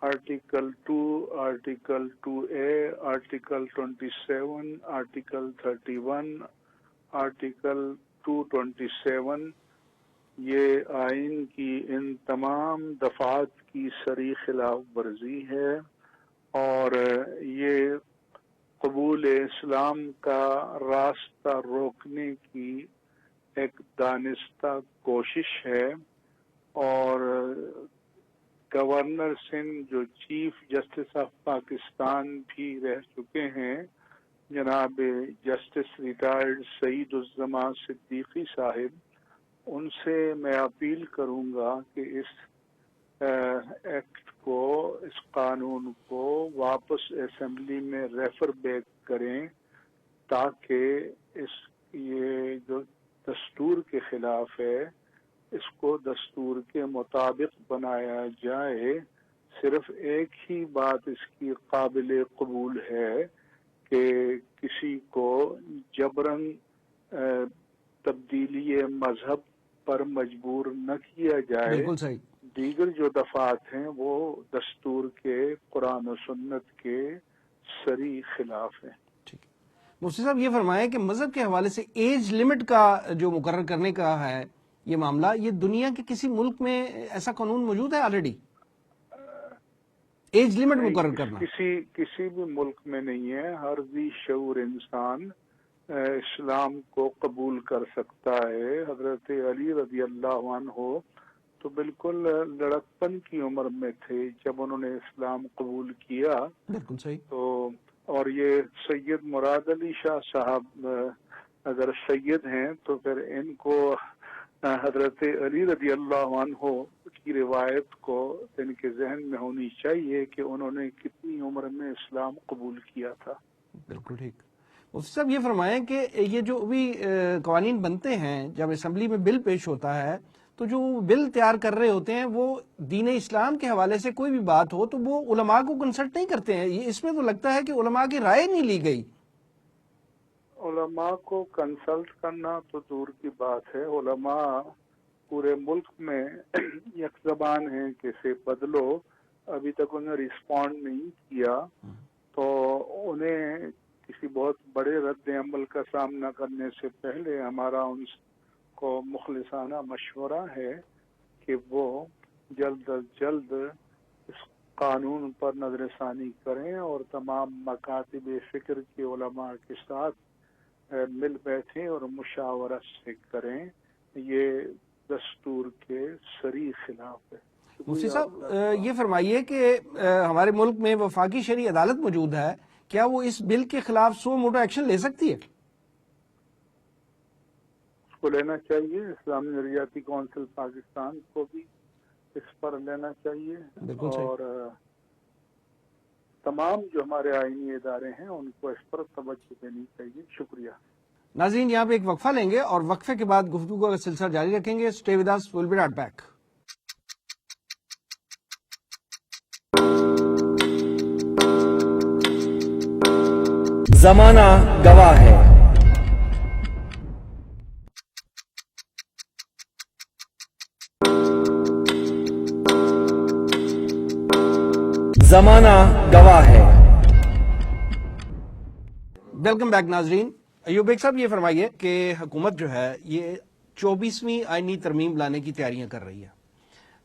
Article 2، article 2A، article 27، article 31، article 227. یہ آئین کی ان تمام دفعات کی صریح خلاف ورزی ہے اور یہ قبول اسلام کا راستہ روکنے کی ایک دانستہ کوشش ہے. اور گورنر سندھ جو چیف جسٹس آف پاکستان بھی رہ چکے ہیں، جناب جسٹس ریٹائرڈ سعید الزماں صدیقی صاحب، ان سے میں اپیل کروں گا کہ اس ایکٹ کو، اس قانون کو واپس اسمبلی میں ریفر بیک کریں تاکہ یہ جو دستور کے خلاف ہے اس کو دستور کے مطابق بنایا جائے. صرف ایک ہی بات اس کی قابل قبول ہے کہ کسی کو جبراً تبدیلی مذہب پر مجبور نہ کیا جائے. بالکل صحیح. دیگر جو دفعات ہیں وہ دستور کے، قرآن و سنت کے صریح خلاف ہیں. مفتی صاحب یہ فرمائیں کہ مذہب کے حوالے سے ایج لمٹ کا جو مقرر کرنے کا ہے یہ معاملہ، یہ دنیا کے کسی ملک میں ایسا قانون موجود ہے آلریڈی؟ ایج لمٹ مقرر کرنا کسی بھی ملک میں نہیں ہے. ہر ذی شعور انسان اسلام کو قبول کر سکتا ہے. حضرت علی رضی اللہ عنہ تو بالکل لڑکپن کی عمر میں تھے جب انہوں نے اسلام قبول کیا. بالکل صحیح. تو اور یہ سید مراد علی شاہ صاحب اگر سید ہیں تو پھر ان کو حضرت علی رضی اللہ عنہ کی روایت کو ان کے ذہن میں ہونی چاہیے کہ انہوں نے کتنی عمر میں اسلام قبول کیا تھا. بالکل ٹھیک. مفتی صاحب یہ فرمائیں کہ یہ جو بھی قوانین بنتے ہیں، جب اسمبلی میں بل پیش ہوتا ہے تو جو بل تیار کر رہے ہوتے ہیں وہ دین اسلام کے حوالے سے کوئی بھی بات ہو تو وہ علماء کو کنسلٹ نہیں کرتے ہیں. اس میں تو لگتا ہے کہ علماء کی رائے نہیں لی گئی. علماء کو کنسلٹ کرنا تو دور کی بات ہے. علماء پورے ملک میں یک زبان ہیں کہ اسے بدلو. ابھی تک انہیں رسپونڈ نہیں کیا تو انہیں کسی بہت بڑے رد عمل کا سامنا کرنے سے پہلے ہمارا ان کو مخلصانہ مشورہ ہے کہ وہ جلد از جلد اس قانون پر نظر ثانی کریں اور تمام مکاتب فکر کے علماء کے ساتھ مل بیٹھیں اور مشاورت سے کریں. یہ دستور کے صریح خلاف ہے. مفتی صاحب یہ فرمائیے کہ ہمارے ملک میں وفاقی شرعی عدالت موجود ہے، کیا وہ اس بل کے خلاف سو موٹو ایکشن لے سکتی ہے؟ اس کو لینا چاہیے. اسلامی نظریاتی کونسل پاکستان کو بھی اس پر لینا چاہیے اور تمام جو ہمارے آئینی ادارے ہیں ان کو اس پر توجہ دینی چاہیے. شکریہ. ناظرین یہاں پہ ایک وقفہ لیں گے اور وقفے کے بعد گفتگو کا سلسلہ جاری رکھیں گے. Stay with us, we'll be right back. زمانہ گواہ ہے. زمانہ گواہ ہے. ویلکم بیک ناظرین. ایوب بیگ صاحب یہ فرمائیے کہ حکومت جو ہے یہ 24ویں آئینی ترمیم لانے کی تیاریاں کر رہی ہے.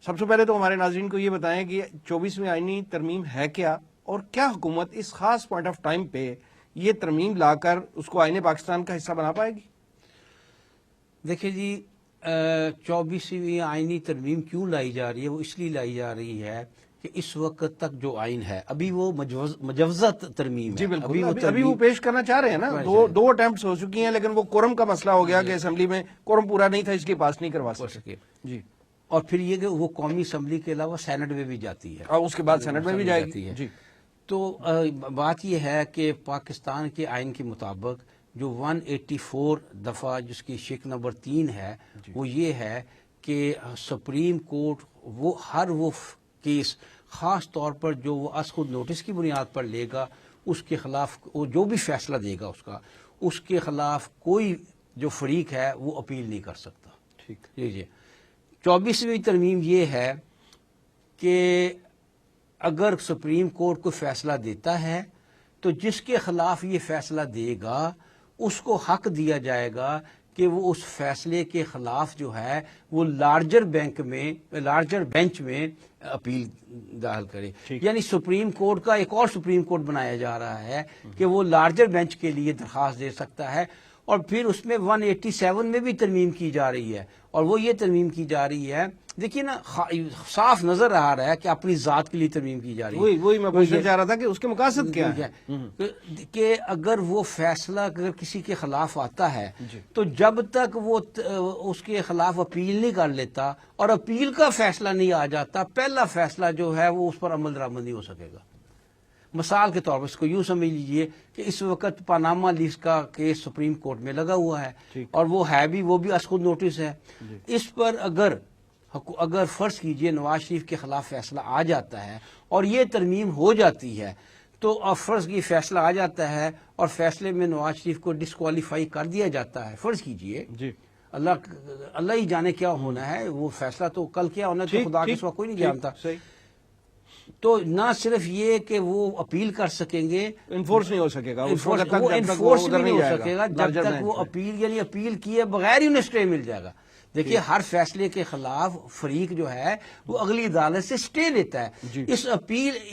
سب سے پہلے تو ہمارے ناظرین کو یہ بتائیں کہ 24ویں آئینی ترمیم ہے کیا اور کیا حکومت اس خاص پوائنٹ آف ٹائم پہ یہ ترمیم لا کر اس کو آئین پاکستان کا حصہ بنا پائے گی؟ دیکھیں جی 24ویں آئینی ترمیم کیوں لائی جا رہی ہے؟ وہ اس لیے لائی جا رہی ہے کہ اس وقت تک جو آئین ہے ابھی وہ مجوزہ ترمیم ہے. جی بالکل. ابھی وہ پیش کرنا چاہ رہے ہیں نا. دو اٹیمپٹس ہو چکی ہیں لیکن وہ کورم کا مسئلہ ہو گیا کہ اسمبلی میں کورم پورا نہیں تھا، اس کے پاس نہیں کروا سکے. جی. اور پھر یہ کہ وہ قومی اسمبلی کے علاوہ سینٹ میں بھی جاتی ہے اور اس کے بعد سینٹ میں بھی جائے گی. جی. تو بات یہ ہے کہ پاکستان کے آئین کے مطابق جو 184 دفعہ جس کی شق نمبر 3 ہے وہ یہ ہے کہ سپریم کورٹ وہ ہر وہ کیس خاص طور پر جو وہ از خود نوٹس کی بنیاد پر لے گا اس کے خلاف جو بھی فیصلہ دے گا اس کے خلاف کوئی جو فریق ہے وہ اپیل نہیں کر سکتا. ٹھیک. جی. 24ویں ترمیم یہ ہے کہ اگر سپریم کورٹ کوئی فیصلہ دیتا ہے تو جس کے خلاف یہ فیصلہ دے گا اس کو حق دیا جائے گا کہ وہ اس فیصلے کے خلاف جو ہے وہ لارجر بینچ میں اپیل داخل کرے. یعنی سپریم کورٹ کا ایک اور سپریم کورٹ بنایا جا رہا ہے کہ وہ لارجر بینچ کے لیے درخواست دے سکتا ہے. اور پھر اس میں 187 میں بھی ترمیم کی جا رہی ہے اور وہ یہ ترمیم کی جا رہی ہے. دیکھیے نا صاف نظر آ رہا ہے کہ اپنی ذات کے لیے ترمیم کی جا رہی ہے. وہی میں پوچھنا چاہ رہا تھا کہ اس کے مقاصد کیا ہے کہ اگر وہ فیصلہ اگر کسی کے خلاف آتا ہے تو جب تک وہ اس کے خلاف اپیل نہیں کر لیتا اور اپیل کا فیصلہ نہیں آ جاتا پہلا فیصلہ جو ہے وہ اس پر عمل درآمد نہیں ہو سکے گا. مثال کے طور پر اس کو یوں سمجھ لیجئے کہ اس وقت پاناما لیکس کا کیس سپریم کورٹ میں لگا ہوا ہے اور وہ بھی از خود نوٹس ہے. اس پر اگر فرض کیجئے نواز شریف کے خلاف فیصلہ آ جاتا ہے اور یہ ترمیم ہو جاتی ہے تو فرض کی فیصلہ آ جاتا ہے اور فیصلے میں نواز شریف کو ڈسکوالیفائی کر دیا جاتا ہے. فرض کیجئے اللہ ہی جانے کیا ہونا ہے، وہ فیصلہ تو کل کیا ہونا ہے تو خدا کے سوا کوئی نہیں جانتا. تو نہ صرف یہ کہ وہ اپیل کر سکیں گے، انفورس نہیں ہو سکے گا، انفورس نہیں ہو سکے گا جب تک وہ اپیل کیے بغیر ہی انہیں اسٹے مل جائے گا. دیکھیے ہر فیصلے کے خلاف فریق جو ہے وہ اگلی عدالت سے سٹے لیتا ہے.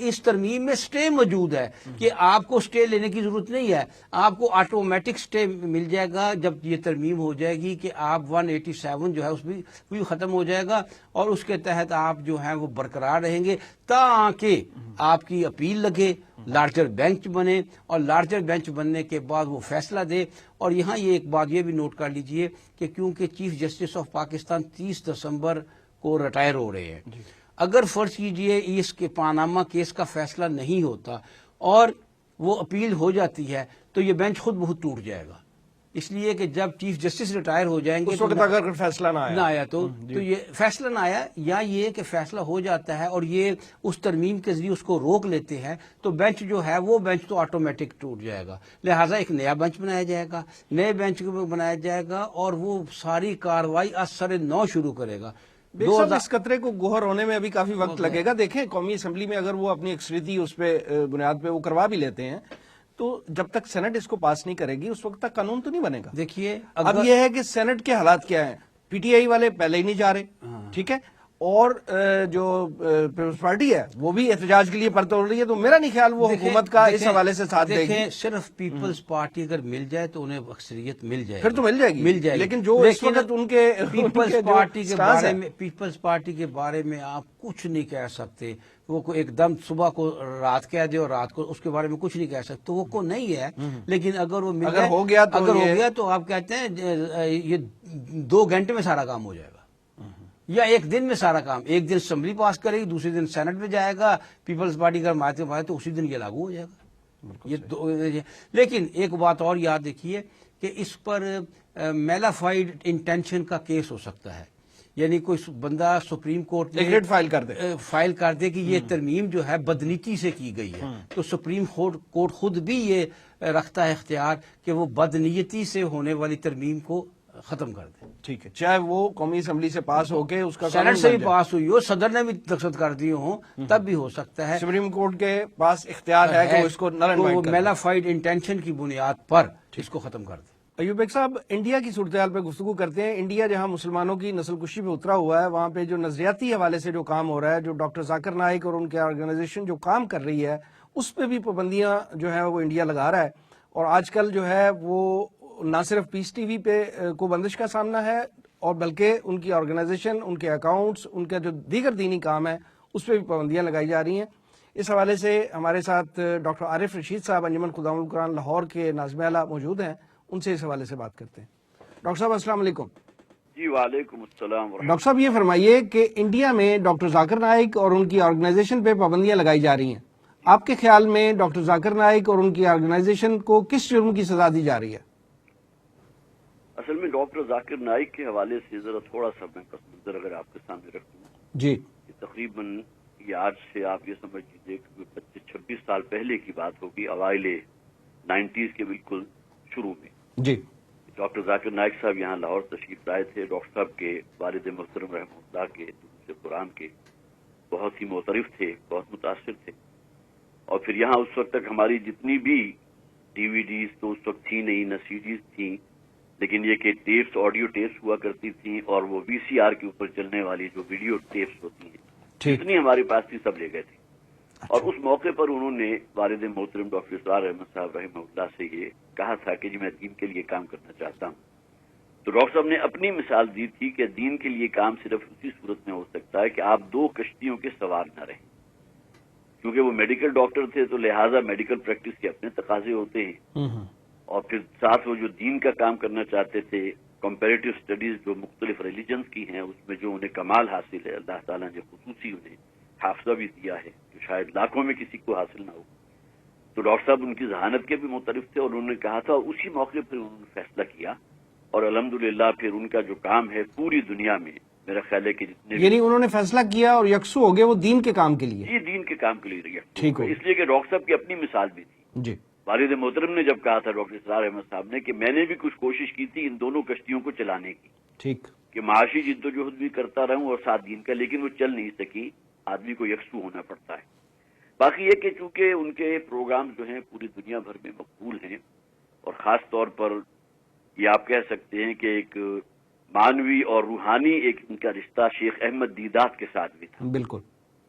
اس ترمیم میں سٹے موجود ہے کہ آپ کو سٹے لینے کی ضرورت نہیں ہے، آپ کو آٹومیٹک سٹے مل جائے گا جب یہ ترمیم ہو جائے گی کہ آپ 187 جو ہے اس بھی ختم ہو جائے گا اور اس کے تحت آپ جو ہیں وہ برقرار رہیں گے تاکہ آپ کی اپیل لگے، لارجر بینچ بنے اور لارجر بینچ بننے کے بعد وہ فیصلہ دے. اور یہاں یہ ایک بات یہ بھی نوٹ کر لیجئے کہ کیونکہ چیف جسٹس آف پاکستان 30 دسمبر کو ریٹائر ہو رہے ہیں، اگر فرض کیجئے اس کے پاناما کیس کا فیصلہ نہیں ہوتا اور وہ اپیل ہو جاتی ہے تو یہ بینچ خود بہت ٹوٹ جائے گا. اس لیے کہ جب چیف جسٹس ریٹائر ہو جائیں گے اس وقت اگر فیصلہ نہ آیا تو یہ فیصلہ نہ آیا یا یہ کہ فیصلہ ہو جاتا ہے اور یہ اس ترمیم کے ذریعے اس کو روک لیتے ہیں تو بینچ جو ہے وہ بینچ تو آٹومیٹک ٹوٹ جائے گا. لہٰذا ایک نیا بینچ بنایا جائے گا, نئے بینچ بنایا جائے گا اور وہ ساری کارروائی از سر نو شروع کرے گا. اس قطرے کو گوہر ہونے میں ابھی کافی وقت لگے گا. دیکھیں قومی اسمبلی میں اگر وہ اپنی اکثریتی اس پہ بنیاد پہ وہ کروا بھی لیتے ہیں تو جب تک سینٹ اس کو پاس نہیں کرے گی اس وقت تک قانون تو نہیں بنے گا. دیکھیے اب یہ ہے کہ سینٹ کے حالات کیا ہیں. پی ٹی آئی والے پہلے ہی نہیں جا رہے, ٹھیک ہے, اور جو پیپلز پارٹی ہے وہ بھی احتجاج کے لیے پر توڑ رہی ہے. تو میرا نہیں خیال وہ حکومت کا اس حوالے سے ساتھ دے گی. صرف پیپلز پارٹی اگر مل جائے تو انہیں اکثریت مل جائے, پھر تو مل جائے گی, لیکن جو اس وقت ان کے پیپلز پارٹی کے بارے میں آپ کچھ نہیں کہہ سکتے. وہ کو ایک دم صبح کو رات کہہ دے اور رات کو اس کے بارے میں کچھ نہیں کہہ سکتے. وہ کو نہیں ہے, لیکن اگر وہ اگر ہو گیا تو آپ کہتے ہیں یہ 2 گھنٹے میں سارا کام ہو جائے گا یا 1 دن میں سارا کام. ایک دن اسمبلی پاس کرے گی, دوسرے دن سینٹ میں جائے گا, پیپلز پارٹی کا ماتے تو اسی دن یہ لاگو ہو جائے گا. لیکن ایک بات اور یاد رکھیے کہ اس پر میلافائڈ انٹینشن کا کیس ہو سکتا ہے. یعنی کوئی بندہ سپریم کورٹ میں فائل کر دے کہ یہ ترمیم جو ہے بدنیتی سے کی گئی ہے, تو سپریم کورٹ خود بھی یہ رکھتا ہے اختیار کہ وہ بدنیتی سے ہونے والی ترمیم کو ختم کر دے. ٹھیک ہے, چاہے وہ قومی اسمبلی سے پاس ہو کے اس کا سینٹ سے بھی پاس ہوئی ہو, صدر نے بھی دستخط کر دیے ہوں, تب بھی ہو سکتا ہے. سپریم کورٹ کے پاس اختیار ہے کہ وہ اس کو میلافائڈ انٹینشن کی بنیاد پر اس کو ختم کر دے. ایوب بیگ صاحب, انڈیا کی صورتحال پہ گفتگو کرتے ہیں. انڈیا جہاں مسلمانوں کی نسل کشی پہ اترا ہوا ہے, وہاں پہ جو نظریاتی حوالے سے جو کام ہو رہا ہے, جو ڈاکٹر ذاکر نائک اور ان کے آرگنائزیشن جو کام کر رہی ہے, اس پہ بھی پابندیاں جو ہے وہ انڈیا لگا رہا ہے. اور آج کل جو ہے وہ نہ صرف پیس ٹی وی پہ کو بندش کا سامنا ہے, اور بلکہ ان کی آرگنائزیشن, ان کے اکاؤنٹس, ان کا جو دیگر دینی کام ہے اس پہ بھی پابندیاں لگائی جا رہی ہیں. اس حوالے سے ہمارے ساتھ ڈاکٹر عارف رشید صاحب انجمن خدام القرآن لاہور کے ناظم اعلیٰ موجود ہیں, ان سے اس حوالے سے بات کرتے ہیں. ڈاکٹر صاحب السلام علیکم. جی وعلیکم السلام. ڈاکٹر صاحب یہ فرمائیے کہ انڈیا میں ڈاکٹر ذاکر نائک اور ان کی آرگنائزیشن پہ پابندیاں لگائی جا رہی ہیں. آپ کے خیال میں ڈاکٹر ذاکر نائک اور ان کی آرگنائزیشن کو کس جرم کی سزا دی جا رہی ہے؟ اصل میں ڈاکٹر ذاکر نائک کے حوالے سے ذرا تھوڑا سا میں پس منظر اگر آپ کے سامنے رکھوں جی. تقریباً یہ آج سے آپ یہ سمجھ لیجیے کہ 25-26 سال پہلے کی بات ہوگی, اوائل 90s کے بالکل شروع میں. جی. ڈاکٹر ذاکر نائک صاحب یہاں لاہور تشریف لائے تھے. ڈاکٹر صاحب کے والد محترم رحمہ اللہ کے سے قرآن کے بہت ہی معترف تھے, بہت متاثر تھے. اور پھر یہاں اس وقت تک ہماری جتنی بھی ڈی وی ڈیز تو اس وقت تھی نہیں, نہ سی ڈیز تھیں, لیکن یہ کہ ٹیپس, آڈیو ٹیپس ہوا کرتی تھیں, اور وہ وی سی آر کے اوپر چلنے والی جو ویڈیو ٹیپس ہوتی ہیں جتنی ہمارے پاس تھی سب لے گئے تھے. اور اس موقع پر انہوں نے والد محترم ڈاکٹر اسرار احمد صاحب رحمہ اللہ سے یہ کہا تھا کہ جی میں دین کے لیے کام کرنا چاہتا ہوں. تو ڈاکٹر صاحب نے اپنی مثال دی تھی کہ دین کے لیے کام صرف اسی صورت میں ہو سکتا ہے کہ آپ 2 کشتیوں کے سوار نہ رہیں. کیونکہ وہ میڈیکل ڈاکٹر تھے تو لہٰذا میڈیکل پریکٹس کے اپنے تقاضے ہوتے ہیں, اور پھر ساتھ وہ جو دین کا کام کرنا چاہتے تھے, کمپیریٹو اسٹڈیز جو مختلف ریلیجنس کی ہیں اس میں جو انہیں کمال حاصل ہے, اللہ تعالیٰ نے خصوصی انہیں حافظہ بھی دیا ہے جو شاید لاکھوں میں کسی کو حاصل نہ ہو. تو ڈاکٹر صاحب ان کی ذہانت کے بھی مختلف تھے, اور انہوں نے کہا تھا, اسی موقع پر انہوں نے فیصلہ کیا, اور الحمدللہ پھر ان کا جو کام ہے پوری دنیا میں میرا خیال ہے کہ جتنے, یعنی انہوں نے فیصلہ کیا اور یکسو ہو گئے وہ دین کے کام کے لیے. جی, دین کے کام کے لیے. ٹھیک ہو, اس لیے کہ ڈاکٹر صاحب کی اپنی مثال بھی تھی. جی. والد محترم نے جب کہا تھا ڈاکٹر اسرار احمد صاحب نے کہ میں نے بھی کچھ کوشش کی تھی ان دونوں کشتیوں کو چلانے کی, ٹھیک, کہ معاشی جدوجہد بھی کرتا رہوں اور ساتھ دین کا, لیکن وہ چل نہیں سکی. آدمی کو یکسو ہونا پڑتا ہے. باقی یہ کہ چونکہ ان کے پروگرام جو ہیں پوری دنیا بھر میں مقبول ہیں, اور خاص طور پر یہ آپ کہہ سکتے ہیں کہ ایک معنوی اور روحانی ایک ان کا رشتہ شیخ احمد دیدات کے ساتھ بھی تھا. بالکل.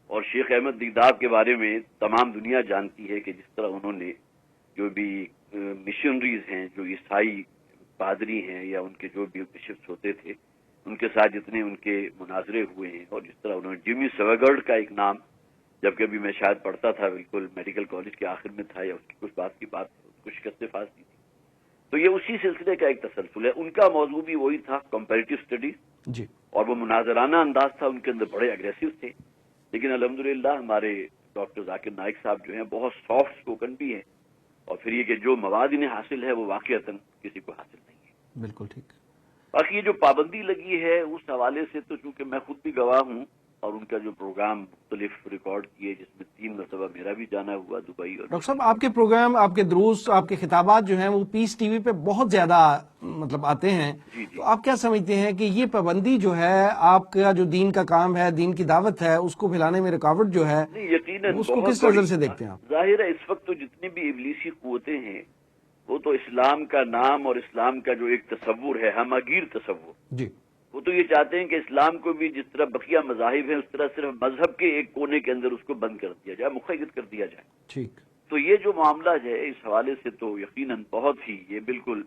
اور شیخ احمد دیدات کے بارے میں تمام دنیا جانتی ہے کہ جس طرح انہوں نے جو بھی مشنریز ہیں, جو عیسائی پادری ہیں یا ان کے جو بھی بشپس ہوتے تھے, ان کے ساتھ جتنے ان کے مناظرے ہوئے ہیں, اور جس طرح انہوں نے جیمی سویگرڈ کا ایک نام, جبکہ ابھی میں شاید پڑھتا تھا بالکل میڈیکل کالج کے آخر میں تھا یا اس کی کچھ بات اس کو شکست فاس دی تھی. تو یہ اسی سلسلے کا ایک تسلسل ہے. ان کا موضوع بھی وہی تھا, کمپیریٹو اسٹڈیز, جی, اور وہ مناظرانہ انداز تھا, ان کے اندر بڑے اگریسو تھے. لیکن الحمدللہ ہمارے ڈاکٹر ذاکر نائک صاحب جو ہیں بہت سافٹ اسپوکن بھی ہیں, اور پھر یہ کہ جو مواد انہیں حاصل ہے وہ واقعتاً کسی کو حاصل نہیں ہے. بالکل ٹھیک. باقی یہ جو پابندی لگی ہے اس حوالے سے تو چونکہ میں خود بھی گواہ ہوں اور ان کا جو پروگرام مختلف ریکارڈ کیے جس میں 3 مرتبہ میرا بھی جانا ہوا دبئی. اور ڈاکٹر صاحب آپ کے پروگرام، آپ کے دروس، آپ کے خطابات جو ہیں وہ پیس ٹی وی پہ بہت زیادہ مطلب آتے ہیں. تو آپ کیا سمجھتے ہیں کہ یہ پابندی جو ہے آپ کا جو دین کا کام ہے، دین کی دعوت ہے، اس کو پھیلانے میں رکاوٹ جو ہے یقیناً اس کو کس نظر سے دیکھتے ہیں آپ؟ ظاہر ہے اس وقت تو جتنی بھی ابلیسی قوتیں ہیں وہ تو اسلام کا نام اور اسلام کا جو ایک تصور ہے ہماگیر تصور، جی، وہ تو یہ چاہتے ہیں کہ اسلام کو بھی جس طرح بقیہ مذاہب ہیں اس طرح صرف مذہب کے ایک کونے کے اندر اس کو بند کر دیا جائے، مقید کر دیا جائے. ٹھیک. تو یہ جو معاملہ ہے اس حوالے سے تو یقیناً بہت ہی، یہ بالکل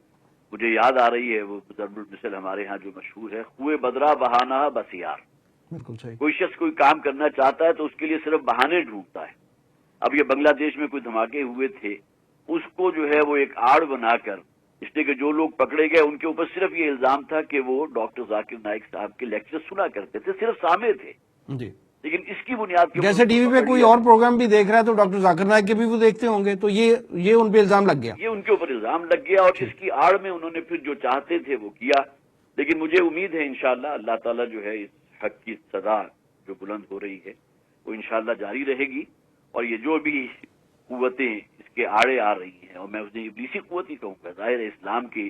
مجھے یاد آ رہی ہے وہ ضرب المثل ہمارے ہاں جو مشہور ہے، خوئے بدرا بہانہ بسیار. بالکل صحیح. کوئی شخص کوئی کام کرنا چاہتا ہے تو اس کے لیے صرف بہانے ڈھونڈتا ہے. اب یہ بنگلہ دیش میں کوئی دھماکے ہوئے تھے، اس کو جو ہے وہ ایک آڑ بنا کر، اس لیے کہ جو لوگ پکڑے گئے ان کے اوپر صرف یہ الزام تھا کہ وہ ڈاکٹر ذاکر نائک صاحب کے لیکچر سنا کرتے تھے، صرف سامع تھے. جی. لیکن اس کی بنیاد کے جیسے ٹی وی پہ کوئی اور پروگرام بھی دیکھ رہا ہے تو ڈاکٹر ذاکر نائک کے بھی وہ دیکھتے ہوں گے، تو یہ ان پہ الزام لگ گیا. یہ ان کے اوپر الزام لگ گیا اور اس کی آڑ میں انہوں نے پھر جو چاہتے تھے وہ کیا. لیکن مجھے امید ہے انشاءاللہ اللہ تعالیٰ جو ہے اس حق کی صدا جو بلند ہو رہی ہے وہ انشاءاللہ جاری رہے گی. اور یہ جو بھی قوتیں اس کے آڑے آ رہی ہیں، اور میں اسے ابلیسی قوت ہی کہوں گا، ظاہر ہے اسلام کی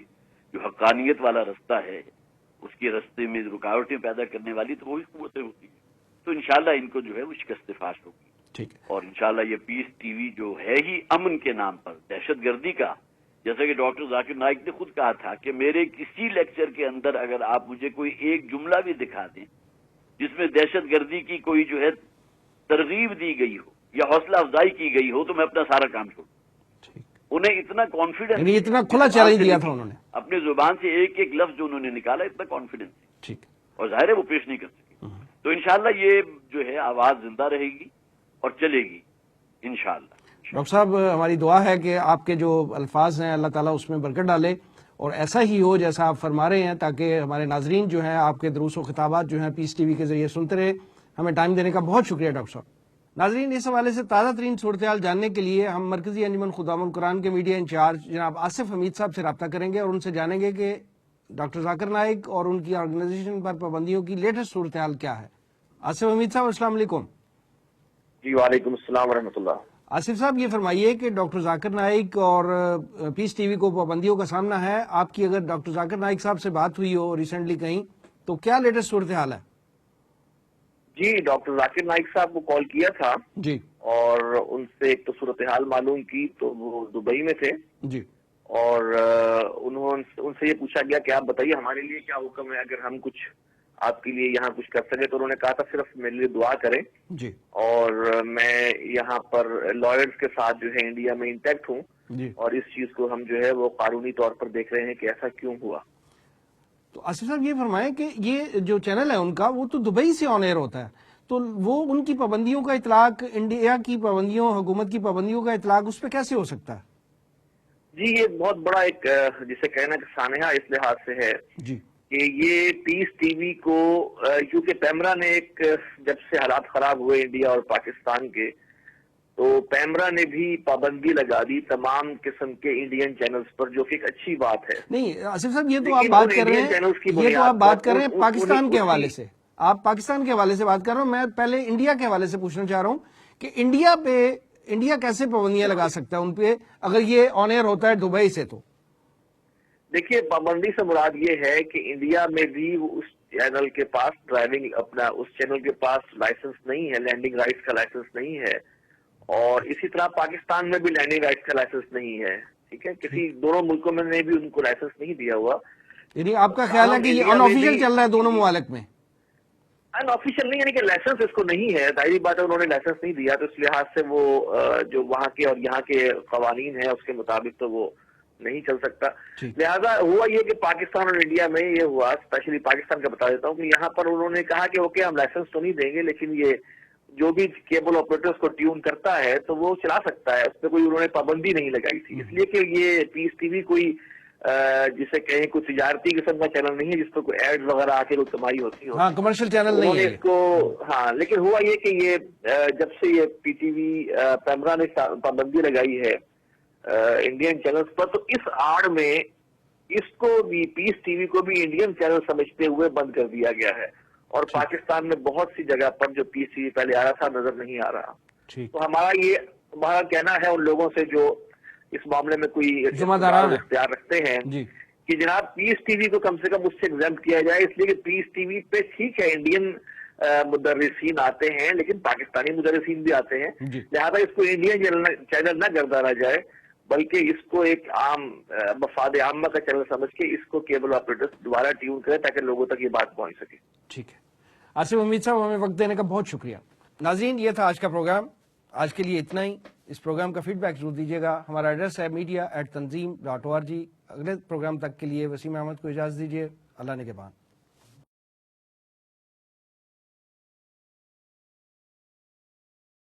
جو حقانیت والا رستہ ہے اس کے رستے میں رکاوٹیں پیدا کرنے والی تو وہی قوتیں ہوتی ہیں. تو انشاءاللہ ان کو جو ہے وہ شکست فاش ہوگی. ٹھیک ہے. اور انشاءاللہ یہ پیس ٹی وی جو ہے ہی امن کے نام پر دہشت گردی کا، جیسا کہ ڈاکٹر ذاکر نائک نے خود کہا تھا کہ میرے کسی لیکچر کے اندر اگر آپ مجھے کوئی ایک جملہ بھی دکھا دیں جس میں دہشت گردی کی کوئی جو ہے ترغیب دی گئی ہو یا حوصلہ افزائی کی گئی ہو تو میں اپنا سارا کام چھوڑ دوں. انہیں اتنا کانفیڈنس، یعنی اتنا کھلا چیلنج دیا تھا انہوں نے، اپنے زبان سے ایک ایک لفظ جو انہوں نے نکالا اتنا کانفیڈنس. ٹھیک. اور ظاہر ہے وہ پیش نہیں کر سکے. تو انشاءاللہ یہ جو ہے آواز زندہ رہے گی اور چلے گی انشاءاللہ. ڈاکٹر صاحب ہماری دعا ہے کہ آپ کے جو الفاظ ہیں اللہ تعالیٰ اس میں برکت ڈالے اور ایسا ہی ہو جیسا آپ فرما رہے ہیں، تاکہ ہمارے ناظرین جو ہیں آپ کے دروس و خطابات جو ہیں پیس ٹی وی کے ذریعے سنتے رہے. ہمیں ٹائم دینے کا بہت شکریہ ڈاکٹر صاحب. ناظرین، اس حوالے سے تازہ ترین صورتحال جاننے کے لیے ہم مرکزی انجمن خدام القرآن کے میڈیا انچارج جناب آصف حمید صاحب سے رابطہ کریں گے اور ان سے جانیں گے کہ ڈاکٹر ذاکر نائک اور ان کی آرگنائزیشن پر پابندیوں کی لیٹسٹ صورتحال کیا ہے. آصف حمید صاحب السلام علیکم. جی وعلیکم السلام ورحمۃ اللہ. آصف صاحب یہ فرمائیے کہ ڈاکٹر ذاکر نائک اور پیس ٹی وی کو پابندیوں کا سامنا ہے. آپ کی اگر ڈاکٹر ذاکر نائک صاحب سے بات ہوئی ہو ریسنٹلی کہیں تو کیا لیٹسٹ صورتحال ہے؟ جی ڈاکٹر ذاکر نائک صاحب کو کال کیا تھا جی، اور ان سے ایک تو صورتحال معلوم کی تو وہ دبئی میں تھے. جی. اور ان سے یہ پوچھا گیا کہ آپ بتائیے ہمارے لیے کیا حکم ہے اگر ہم کچھ آپ کے لیے یہاں کچھ کر سکے. تو انہوں نے کہا تھا صرف میرے لیے دعا کریں. جی. اور میں یہاں پر لائرز کے ساتھ جو ہے انڈیا میں انٹیکٹ ہوں. جی. اور اس چیز کو ہم جو ہے وہ قانونی طور پر دیکھ رہے ہیں کہ ایسا کیوں ہوا. تو آصف صاحب یہ فرمائیں کہ یہ جو چینل ہے ان کا وہ تو دبئی سے آن ایئر ہوتا ہے، تو وہ ان کی پابندیوں کا اطلاق، انڈیا کی پابندیوں، حکومت کی پابندیوں کا اطلاق اس پہ کیسے ہو سکتا ہے؟ جی یہ بہت بڑا ایک جسے کہنا کہ سانحہ اس لحاظ سے ہے جی کہ یہ پیس ٹی وی کو کیونکہ پیمرا نے ایک جب سے حالات خراب ہوئے انڈیا اور پاکستان کے تو پیمرا نے بھی پابندی لگا دی تمام قسم کے انڈین چینلز پر، جو کہ ایک اچھی بات ہے. نہیں آصف صاحب، یہ تو آپ بات کر رہے ہیں، یہ تو آپ بات کر رہے ہیں پاکستان کے حوالے سے، آپ پاکستان کے حوالے سے بات کر رہے ہوں. میں پہلے انڈیا کے حوالے سے پوچھنا چاہ رہا ہوں کہ انڈیا کیسے پابندیاں لگا سکتا ہے ان پہ اگر یہ آن ایئر ہوتا ہے دبئی سے؟ تو دیکھیے پابندی سے مراد یہ ہے کہ انڈیا میں بھی اس چینل کے پاس ڈرائیونگ اپنا اس چینل کے پاس لائسنس نہیں ہے، لینڈنگ رائٹس کا لائسنس نہیں ہے، اور اسی طرح پاکستان میں بھی لینڈنگ رائٹس کا لائسنس نہیں ہے. ٹھیک ہے، کسی دونوں ملکوں میں نے بھی ان کو لائسنس نہیں دیا ہوا. یعنی آپ کا خیال ہے کہ یہ ان آفیشیل چل رہا ہے دونوں ممالک میں؟ ان آفیشیل نہیں، یعنی کہ لائسنس اس کو نہیں ہے. ظاہری بات ہے انہوں نے لائسنس نہیں دیا تو اس لحاظ سے وہ جو وہاں کے اور یہاں کے قوانین ہیں اس کے مطابق تو وہ نہیں چل سکتا. لہذا ہوا یہ کہ پاکستان اور انڈیا میں یہ ہوا، اسپیشلی پاکستان کا بتا دیتا ہوں کہ یہاں پر انہوں نے کہا کہ اوکے ہم لائسنس تو نہیں دیں گے لیکن یہ جو بھی کیبل آپریٹرز کو ٹیون کرتا ہے تو وہ چلا سکتا ہے، اس پہ کوئی انہوں نے پابندی نہیں لگائی تھی. اس لیے کہ یہ پیس ٹی وی کوئی جسے کہیں کوئی تجارتی قسم کا چینل نہیں ہے جس پہ کوئی ایڈ وغیرہ آ کے کمائی ہوتی ہو. ہاں، کمرشل چینل نہیں ہے اس کو. ہاں، لیکن ہوا یہ کہ یہ جب سے یہ پی ٹی وی پیمرا نے پابندی لگائی ہے انڈین چینلز پر، تو اس آڑ میں اس کو بھی پیس ٹی وی کو بھی انڈین چینل سمجھتے ہوئے بند کر دیا گیا ہے، اور پاکستان میں بہت سی جگہ پر جو پیس ٹی وی پہلے آ رہا تھا نظر نہیں آ رہا. تو ہمارا کہنا ہے ان لوگوں سے جو اس معاملے میں کوئی اختیار رکھتے ہیں کہ جناب پیس ٹی وی کو کم سے کم اس سے ایگزمپٹ کیا جائے، اس لیے کہ پیس ٹی وی پہ ٹھیک ہے انڈین مدرسین آتے ہیں لیکن پاکستانی مدرسین بھی آتے ہیں، لہذا اس کو انڈین چینل نہ گردانا جائے بلکہ اس کو ایک عام مفاد عامہ کا چینل سمجھ کے اس کو کیبل آپریٹرز دوبارہ ٹیون کریں تاکہ لوگوں تک یہ بات پہنچ سکے. ٹھیک ہے آصف حمید صاحب، ہمیں وقت دینے کا بہت شکریہ. ناظرین یہ تھا آج کا پروگرام، آج کے لیے اتنا ہی. اس پروگرام کا فیڈ بیک ضرور دیجیے گا. ہمارا ایڈریس ہے media@tanzeem.org. اگلے پروگرام تک کے لیے وسیم احمد کو اجازت دیجیے. اللہ نگہبان.